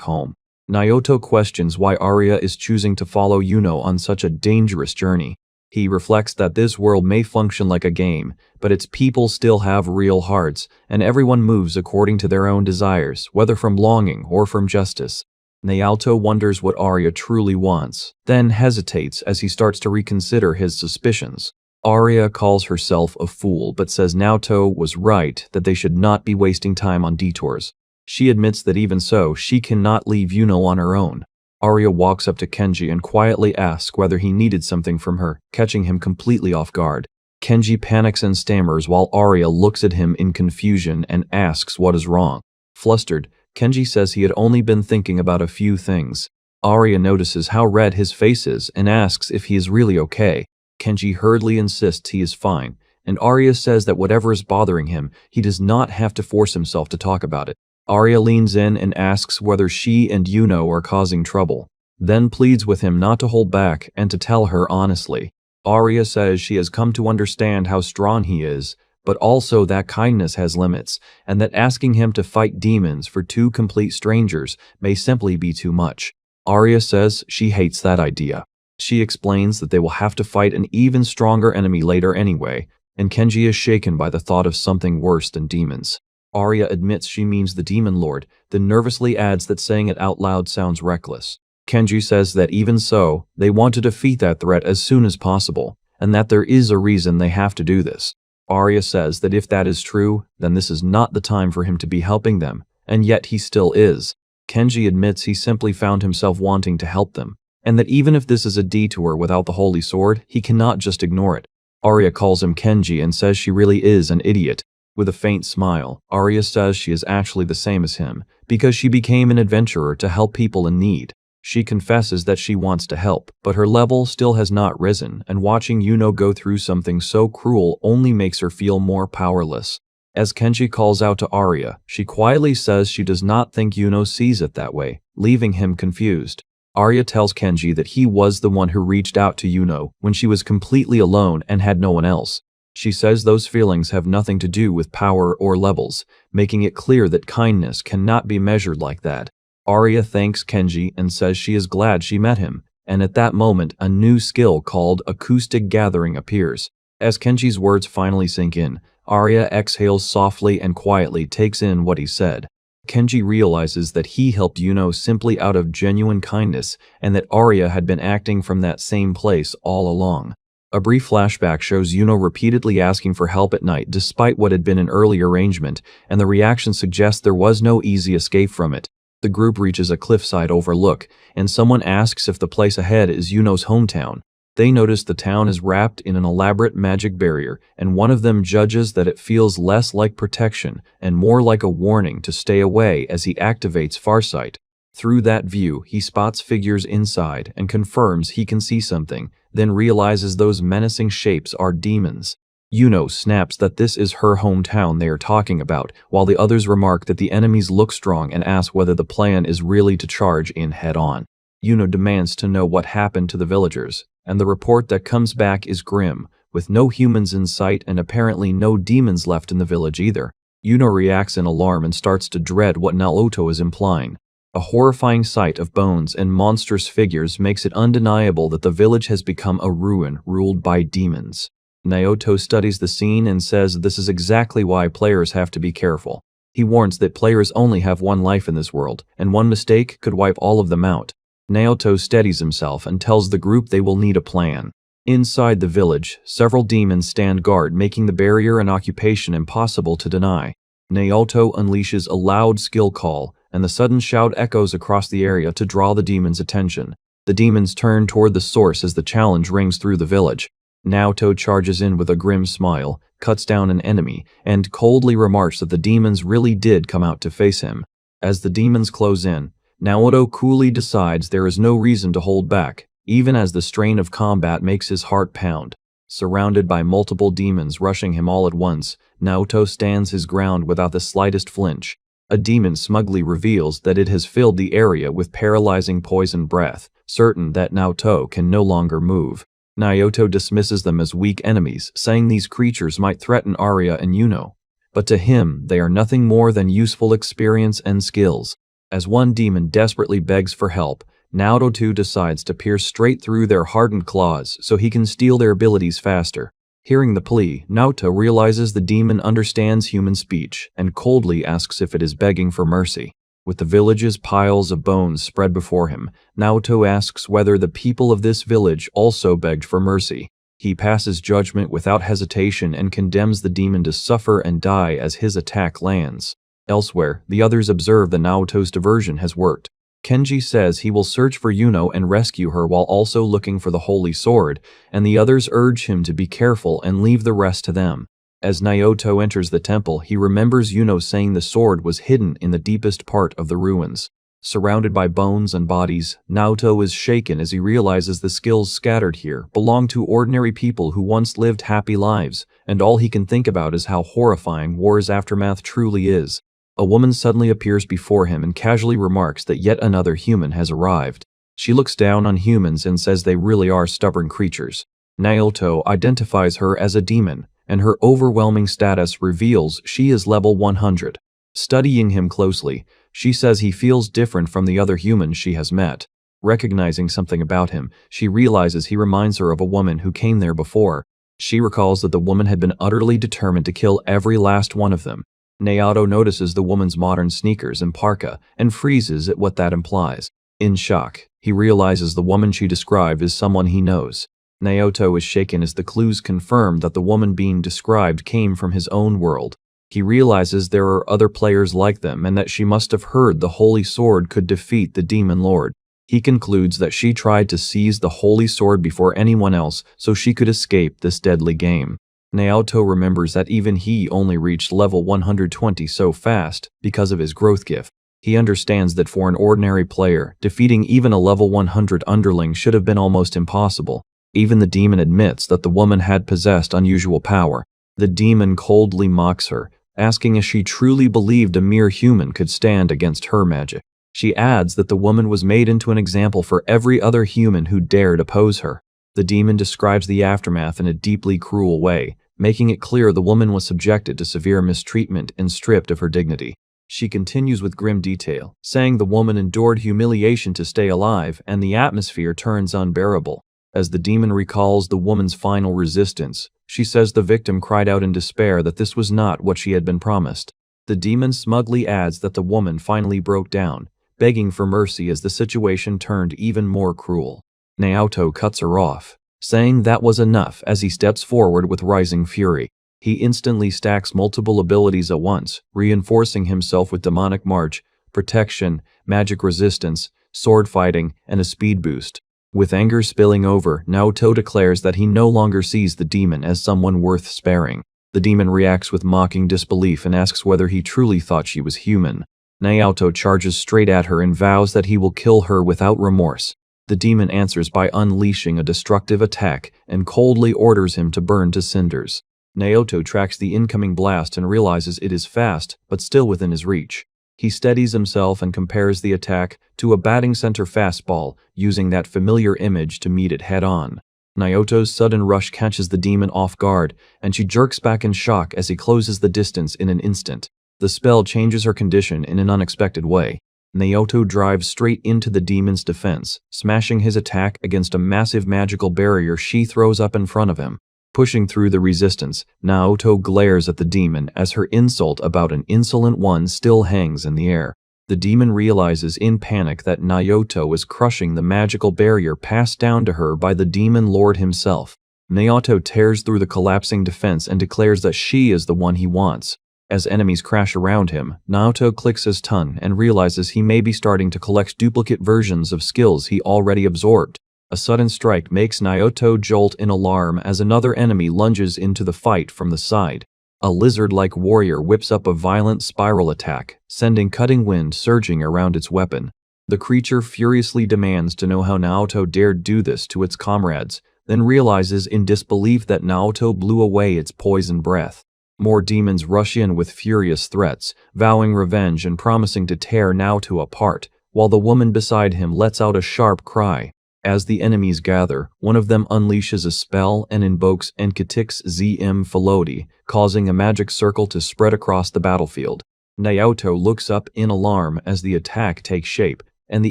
home. Naoto questions why Arya is choosing to follow Yuno on such a dangerous journey. He reflects that this world may function like a game, but its people still have real hearts, and everyone moves according to their own desires, whether from longing or from justice. Naoto wonders what Arya truly wants, then hesitates as he starts to reconsider his suspicions. Arya calls herself a fool but says Naoto was right that they should not be wasting time on detours. She admits that even so, she cannot leave Yuno on her own. Arya walks up to Kenji and quietly asks whether he needed something from her, catching him completely off guard. Kenji panics and stammers while Arya looks at him in confusion and asks what is wrong. Flustered, Kenji says he had only been thinking about a few things. Arya notices how red his face is and asks if he is really okay. Kenji hurriedly insists he is fine, and Arya says that whatever is bothering him, he does not have to force himself to talk about it. Arya leans in and asks whether she and Yuno are causing trouble, then pleads with him not to hold back and to tell her honestly. Arya says she has come to understand how strong he is, but also that kindness has limits, and that asking him to fight demons for two complete strangers may simply be too much. Arya says she hates that idea. She explains that they will have to fight an even stronger enemy later anyway, and Kenji is shaken by the thought of something worse than demons. Arya admits she means the Demon Lord, then nervously adds that saying it out loud sounds reckless. Kenji says that even so, they want to defeat that threat as soon as possible, and that there is a reason they have to do this. Arya says that if that is true, then this is not the time for him to be helping them, and yet he still is. Kenji admits he simply found himself wanting to help them, and that even if this is a detour without the Holy Sword, he cannot just ignore it. Arya calls him Kenji and says she really is an idiot. With a faint smile, Arya says she is actually the same as him, because she became an adventurer to help people in need. She confesses that she wants to help, but her level still has not risen, and watching Yuno go through something so cruel only makes her feel more powerless. As Kenji calls out to Arya, she quietly says she does not think Yuno sees it that way, leaving him confused. Arya tells Kenji that he was the one who reached out to Yuno when she was completely alone and had no one else. She says those feelings have nothing to do with power or levels, making it clear that kindness cannot be measured like that. Arya thanks Kenji and says she is glad she met him, and at that moment a new skill called acoustic gathering appears. As Kenji's words finally sink in, Arya exhales softly and quietly takes in what he said. Kenji realizes that he helped Yuno simply out of genuine kindness and that Arya had been acting from that same place all along. A brief flashback shows Yuno repeatedly asking for help at night despite what had been an early arrangement, and the reaction suggests there was no easy escape from it. The group reaches a cliffside overlook, and someone asks if the place ahead is Yuno's hometown. They notice the town is wrapped in an elaborate magic barrier, and one of them judges that it feels less like protection and more like a warning to stay away as he activates Farsight. Through that view, he spots figures inside and confirms he can see something, then realizes those menacing shapes are demons. Yuno snaps that this is her hometown they are talking about, while the others remark that the enemies look strong and ask whether the plan is really to charge in head-on. Yuno demands to know what happened to the villagers, and the report that comes back is grim, with no humans in sight and apparently no demons left in the village either. Yuno reacts in alarm and starts to dread what Naoto is implying. A horrifying sight of bones and monstrous figures makes it undeniable that the village has become a ruin ruled by demons. Naoto studies the scene and says this is exactly why players have to be careful. He warns that players only have one life in this world, and one mistake could wipe all of them out. Naoto steadies himself and tells the group they will need a plan. Inside the village, several demons stand guard, making the barrier and occupation impossible to deny. Naoto unleashes a loud skill call, and the sudden shout echoes across the area to draw the demons' attention. The demons turn toward the source as the challenge rings through the village. Naoto charges in with a grim smile, cuts down an enemy, and coldly remarks that the demons really did come out to face him. As the demons close in, Naoto coolly decides there is no reason to hold back, even as the strain of combat makes his heart pound. Surrounded by multiple demons rushing him all at once, Naoto stands his ground without the slightest flinch. A demon smugly reveals that it has filled the area with paralyzing poison breath, certain that Naoto can no longer move. Naoto dismisses them as weak enemies, saying these creatures might threaten Arya and Yuno. But to him, they are nothing more than useful experience and skills. As one demon desperately begs for help, Naoto decides to pierce straight through their hardened claws so he can steal their abilities faster. Hearing the plea, Naoto realizes the demon understands human speech and coldly asks if it is begging for mercy. With the village's piles of bones spread before him, Naoto asks whether the people of this village also begged for mercy. He passes judgment without hesitation and condemns the demon to suffer and die as his attack lands. Elsewhere, the others observe that Naoto's diversion has worked. Kenji says he will search for Yuno and rescue her while also looking for the holy sword, and the others urge him to be careful and leave the rest to them. As Naoto enters the temple, he remembers Yuno saying the sword was hidden in the deepest part of the ruins. Surrounded by bones and bodies, Naoto is shaken as he realizes the skills scattered here belong to ordinary people who once lived happy lives, and all he can think about is how horrifying war's aftermath truly is. A woman suddenly appears before him and casually remarks that yet another human has arrived. She looks down on humans and says they really are stubborn creatures. Naoto identifies her as a demon, and her overwhelming status reveals she is level 100. Studying him closely, she says he feels different from the other humans she has met. Recognizing something about him, she realizes he reminds her of a woman who came there before. She recalls that the woman had been utterly determined to kill every last one of them. Naoto notices the woman's modern sneakers and parka and freezes at what that implies. In shock, he realizes the woman she described is someone he knows. Naoto is shaken as the clues confirm that the woman being described came from his own world. He realizes there are other players like them and that she must have heard the Holy Sword could defeat the Demon Lord. He concludes that she tried to seize the Holy Sword before anyone else so she could escape this deadly game. Naoto remembers that even he only reached level 120 so fast because of his growth gift. He understands that for an ordinary player, defeating even a level 100 underling should have been almost impossible. Even the demon admits that the woman had possessed unusual power. The demon coldly mocks her, asking if she truly believed a mere human could stand against her magic. She adds that the woman was made into an example for every other human who dared oppose her. The demon describes the aftermath in a deeply cruel way, making it clear the woman was subjected to severe mistreatment and stripped of her dignity. She continues with grim detail, saying the woman endured humiliation to stay alive and the atmosphere turns unbearable. As the demon recalls the woman's final resistance, she says the victim cried out in despair that this was not what she had been promised. The demon smugly adds that the woman finally broke down, begging for mercy as the situation turned even more cruel. Naoto cuts her off, saying that was enough as he steps forward with rising fury. He instantly stacks multiple abilities at once, reinforcing himself with demonic march, protection, magic resistance, sword fighting, and a speed boost. With anger spilling over, Naoto declares that he no longer sees the demon as someone worth sparing. The demon reacts with mocking disbelief and asks whether he truly thought she was human. Naoto charges straight at her and vows that he will kill her without remorse. The demon answers by unleashing a destructive attack and coldly orders him to burn to cinders. Naoto tracks the incoming blast and realizes it is fast, but still within his reach. He steadies himself and compares the attack to a batting center fastball, using that familiar image to meet it head-on. Naoto's sudden rush catches the demon off guard, and she jerks back in shock as he closes the distance in an instant. The spell changes her condition in an unexpected way. Naoto drives straight into the demon's defense, smashing his attack against a massive magical barrier she throws up in front of him. Pushing through the resistance, Naoto glares at the demon as her insult about an insolent one still hangs in the air. The demon realizes in panic that Naoto is crushing the magical barrier passed down to her by the demon lord himself. Naoto tears through the collapsing defense and declares that she is the one he wants. As enemies crash around him, Naoto clicks his tongue and realizes he may be starting to collect duplicate versions of skills he already absorbed. A sudden strike makes Naoto jolt in alarm as another enemy lunges into the fight from the side. A lizard-like warrior whips up a violent spiral attack, sending cutting wind surging around its weapon. The creature furiously demands to know how Naoto dared do this to its comrades, then realizes in disbelief that Naoto blew away its poison breath. More demons rush in with furious threats, vowing revenge and promising to tear Naoto apart, while the woman beside him lets out a sharp cry. As the enemies gather, one of them unleashes a spell and invokes Enkitix Zm Feloti, causing a magic circle to spread across the battlefield. Naoto looks up in alarm as the attack takes shape, and the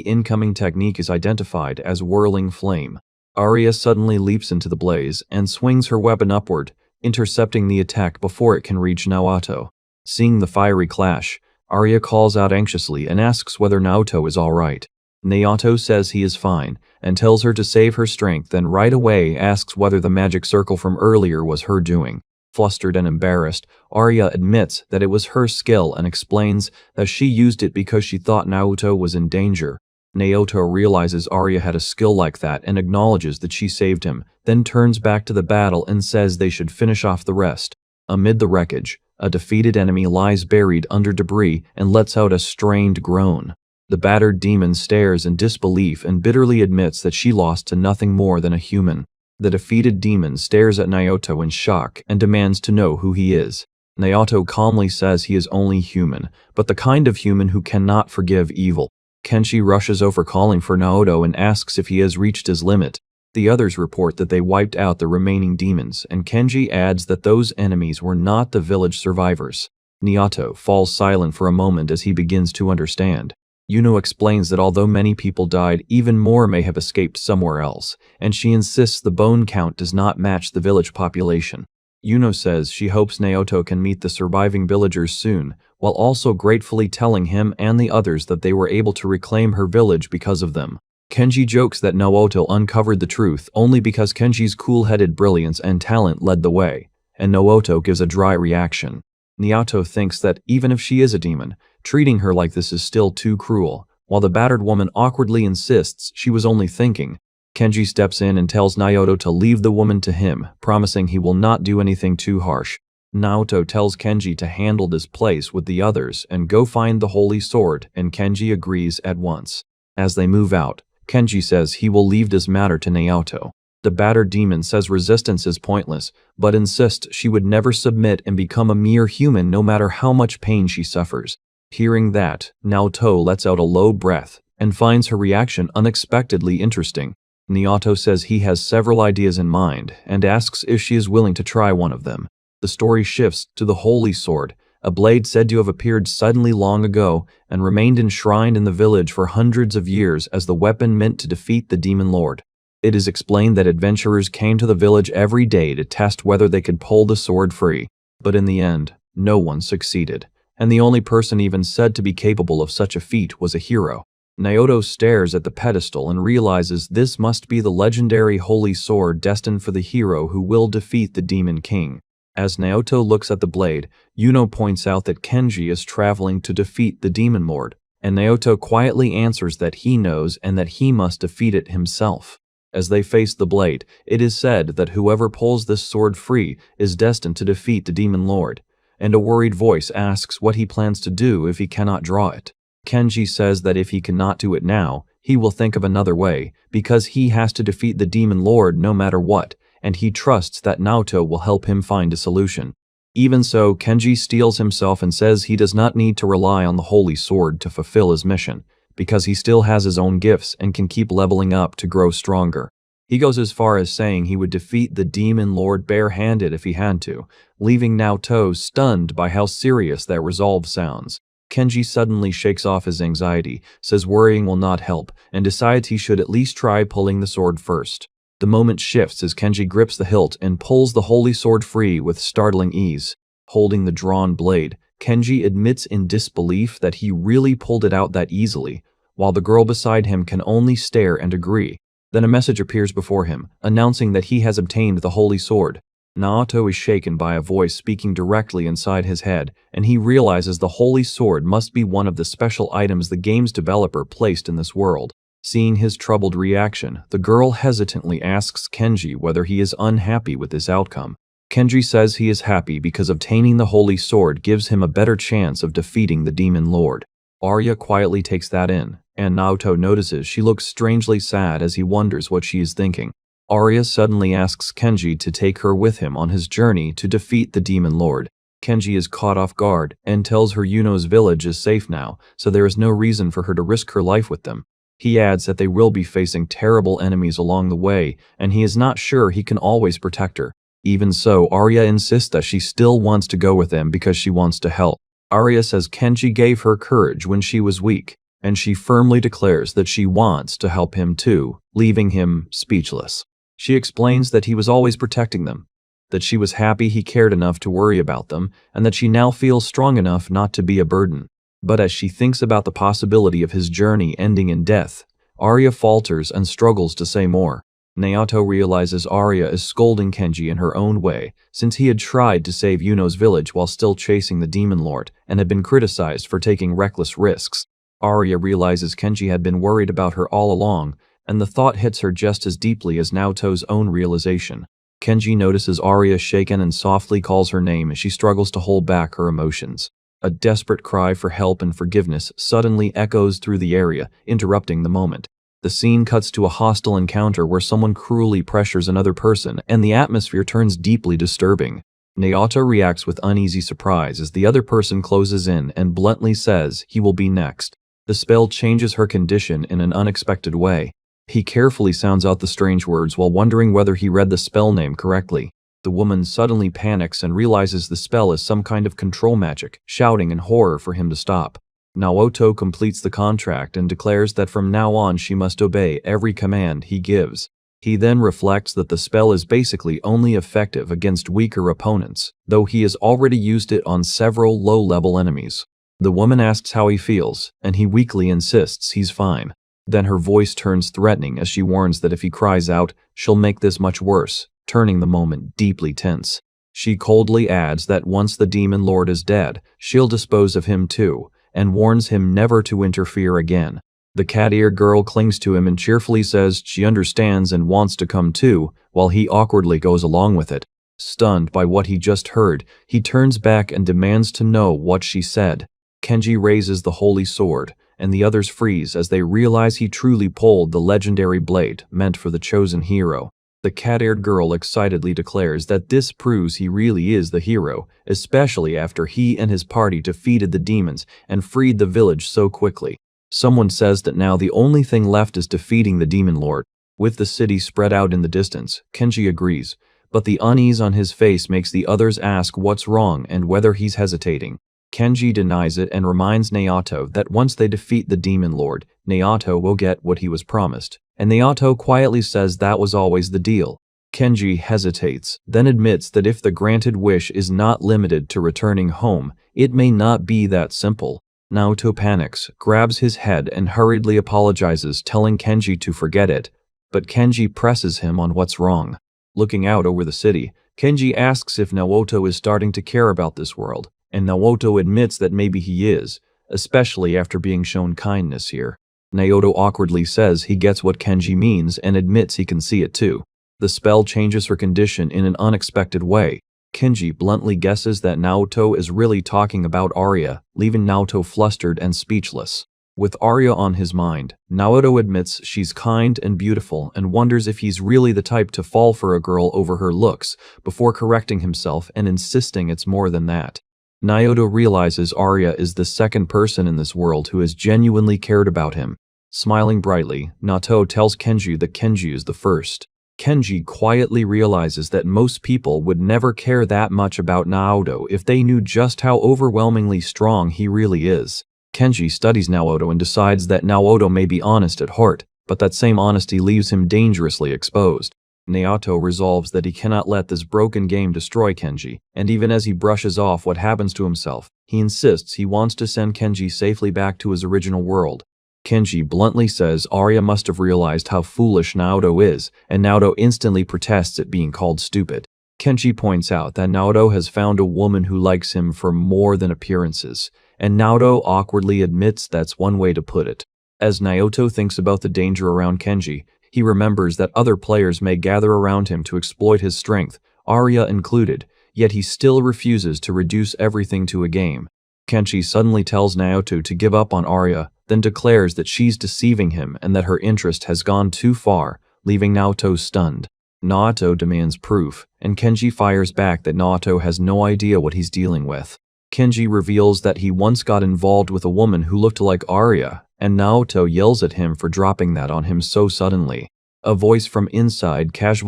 incoming technique is identified as Whirling Flame. Arya suddenly leaps into the blaze and swings her weapon upward, intercepting the attack before it can reach Naoto. Seeing the fiery clash, Arya calls out anxiously and asks whether Naoto is alright. Naoto says he is fine, and tells her to save her strength, and right away asks whether the magic circle from earlier was her doing. Flustered and embarrassed, Arya admits that it was her skill and explains that she used it because she thought Naoto was in danger. Naoto realizes Arya had a skill like that and acknowledges that she saved him, then turns back to the battle and says they should finish off the rest. Amid the wreckage, a defeated enemy lies buried under debris and lets out a strained groan. The battered demon stares in disbelief and bitterly admits that she lost to nothing more than a human. The defeated demon stares at Naoto in shock and demands to know who he is. Naoto calmly says he is only human, but the kind of human who cannot forgive evil. Kenshi rushes over calling for Naoto and asks if he has reached his limit. The others report that they wiped out the remaining demons, and Kenji adds that those enemies were not the village survivors. Naoto falls silent for a moment as he begins to understand. Yuno explains that although many people died, even more may have escaped somewhere else, and she insists the bone count does not match the village population. Yuno says she hopes Naoto can meet the surviving villagers soon, while also gratefully telling him and the others that they were able to reclaim her village because of them. Kenji jokes that Naoto uncovered the truth only because Kenji's cool-headed brilliance and talent led the way, and Naoto gives a dry reaction. Naoto thinks that even if she is a demon, treating her like this is still too cruel, while the battered woman awkwardly insists she was only thinking. Kenji steps in and tells Naoto to leave the woman to him, promising he will not do anything too harsh. Naoto tells Kenji to handle this place with the others and go find the holy sword, and Kenji agrees at once. As they move out, Kenji says he will leave this matter to Naoto. The battered demon says resistance is pointless, but insists she would never submit and become a mere human no matter how much pain she suffers. Hearing that, Naoto lets out a low breath and finds her reaction unexpectedly interesting. Naoto says he has several ideas in mind and asks if she is willing to try one of them. The story shifts to the holy sword, a blade said to have appeared suddenly long ago and remained enshrined in the village for hundreds of years as the weapon meant to defeat the demon lord. It is explained that adventurers came to the village every day to test whether they could pull the sword free, but in the end, no one succeeded, and the only person even said to be capable of such a feat was a hero. Naoto stares at the pedestal and realizes this must be the legendary holy sword destined for the hero who will defeat the demon king. As Naoto looks at the blade, Yuno points out that Kenji is traveling to defeat the demon lord, and Naoto quietly answers that he knows and that he must defeat it himself. As they face the blade, it is said that whoever pulls this sword free is destined to defeat the demon lord, and a worried voice asks what he plans to do if he cannot draw it. Kenji says that if he cannot do it now, he will think of another way, because he has to defeat the demon lord no matter what, and he trusts that Naoto will help him find a solution. Even so, Kenji steels himself and says he does not need to rely on the holy sword to fulfill his mission, because he still has his own gifts and can keep leveling up to grow stronger. He goes as far as saying he would defeat the demon lord barehanded if he had to, leaving Naoto stunned by how serious that resolve sounds. Kenji suddenly shakes off his anxiety, says worrying will not help, and decides he should at least try pulling the sword first. The moment shifts as Kenji grips the hilt and pulls the holy sword free with startling ease. Holding the drawn blade, Kenji admits in disbelief that he really pulled it out that easily, while the girl beside him can only stare and agree. Then a message appears before him, announcing that he has obtained the holy sword. Naoto is shaken by a voice speaking directly inside his head, and he realizes the holy sword must be one of the special items the game's developer placed in this world. Seeing his troubled reaction, the girl hesitantly asks Kenji whether he is unhappy with this outcome. Kenji says he is happy because obtaining the holy sword gives him a better chance of defeating the demon lord. Arya quietly takes that in, and Naoto notices she looks strangely sad as he wonders what she is thinking. Arya suddenly asks Kenji to take her with him on his journey to defeat the Demon Lord. Kenji is caught off guard and tells her Yuno's village is safe now, so there is no reason for her to risk her life with them. He adds that they will be facing terrible enemies along the way, and he is not sure he can always protect her. Even so, Arya insists that she still wants to go with them because she wants to help. Arya says Kenji gave her courage when she was weak, and she firmly declares that she wants to help him too, leaving him speechless. She explains that he was always protecting them, that she was happy he cared enough to worry about them, and that she now feels strong enough not to be a burden. But as she thinks about the possibility of his journey ending in death, Arya falters and struggles to say more. Naoto realizes Arya is scolding Kenji in her own way, since he had tried to save Yuno's village while still chasing the Demon Lord and had been criticized for taking reckless risks. Arya realizes Kenji had been worried about her all along, and the thought hits her just as deeply as Naoto's own realization. Kenji notices Arya shaken and softly calls her name as she struggles to hold back her emotions. A desperate cry for help and forgiveness suddenly echoes through the area, interrupting the moment. The scene cuts to a hostile encounter where someone cruelly pressures another person, and the atmosphere turns deeply disturbing. Naoto reacts with uneasy surprise as the other person closes in and bluntly says he will be next. The spell changes her condition in an unexpected way. He carefully sounds out the strange words while wondering whether he read the spell name correctly. The woman suddenly panics and realizes the spell is some kind of control magic, shouting in horror for him to stop. Naoto completes the contract and declares that from now on she must obey every command he gives. He then reflects that the spell is basically only effective against weaker opponents, though he has already used it on several low-level enemies. The woman asks how he feels, and he weakly insists he's fine. Then her voice turns threatening as she warns that if he cries out, she'll make this much worse, turning the moment deeply tense. She coldly adds that once the Demon Lord is dead, she'll dispose of him too, and warns him never to interfere again. The cat-eared girl clings to him and cheerfully says she understands and wants to come too, while he awkwardly goes along with it. Stunned by what he just heard, he turns back and demands to know what she said. Kenji raises the holy sword, and the others freeze as they realize he truly pulled the legendary blade meant for the chosen hero. The cat-eared girl excitedly declares that this proves he really is the hero, especially after he and his party defeated the demons and freed the village so quickly. Someone says that now the only thing left is defeating the Demon Lord. With the city spread out in the distance, Kenji agrees, but the unease on his face makes the others ask what's wrong and whether he's hesitating. Kenji denies it and reminds Naoto that once they defeat the Demon Lord, Naoto will get what he was promised, and Naoto quietly says that was always the deal. Kenji hesitates, then admits that if the granted wish is not limited to returning home, it may not be that simple. Naoto panics, grabs his head and hurriedly apologizes, telling Kenji to forget it, but Kenji presses him on what's wrong. Looking out over the city, Kenji asks if Naoto is starting to care about this world, and Naoto admits that maybe he is, especially after being shown kindness here. Naoto awkwardly says he gets what Kenji means and admits he can see it too. The spell changes her condition in an unexpected way. Kenji bluntly guesses that Naoto is really talking about Arya, leaving Naoto flustered and speechless. With Arya on his mind, Naoto admits she's kind and beautiful and wonders if he's really the type to fall for a girl over her looks, before correcting himself and insisting it's more than that. Naoto realizes Arya is the second person in this world who has genuinely cared about him. Smiling brightly, Naoto tells Kenji that Kenji is the first. Kenji quietly realizes that most people would never care that much about Naoto if they knew just how overwhelmingly strong he really is. Kenji studies Naoto and decides that Naoto may be honest at heart, but that same honesty leaves him dangerously exposed. Naoto resolves that he cannot let this broken game destroy Kenji, and even as he brushes off what happens to himself, he insists he wants to send Kenji safely back to his original world. Kenji bluntly says Arya must have realized how foolish Naoto is, and Naoto instantly protests at being called stupid. Kenji points out that Naoto has found a woman who likes him for more than appearances, and Naoto awkwardly admits that's one way to put it. As Naoto thinks about the danger around Kenji, he remembers that other players may gather around him to exploit his strength, Arya included, yet he still refuses to reduce everything to a game. Kenji suddenly tells Naoto to give up on Arya, then declares that she's deceiving him and that her interest has gone too far, leaving Naoto stunned. Naoto demands proof, and Kenji fires back that Naoto has no idea what he's dealing with. Kenji reveals that he once got involved with a woman who looked like Arya, and Naoto yells at him for dropping that on him so suddenly. A voice from inside casually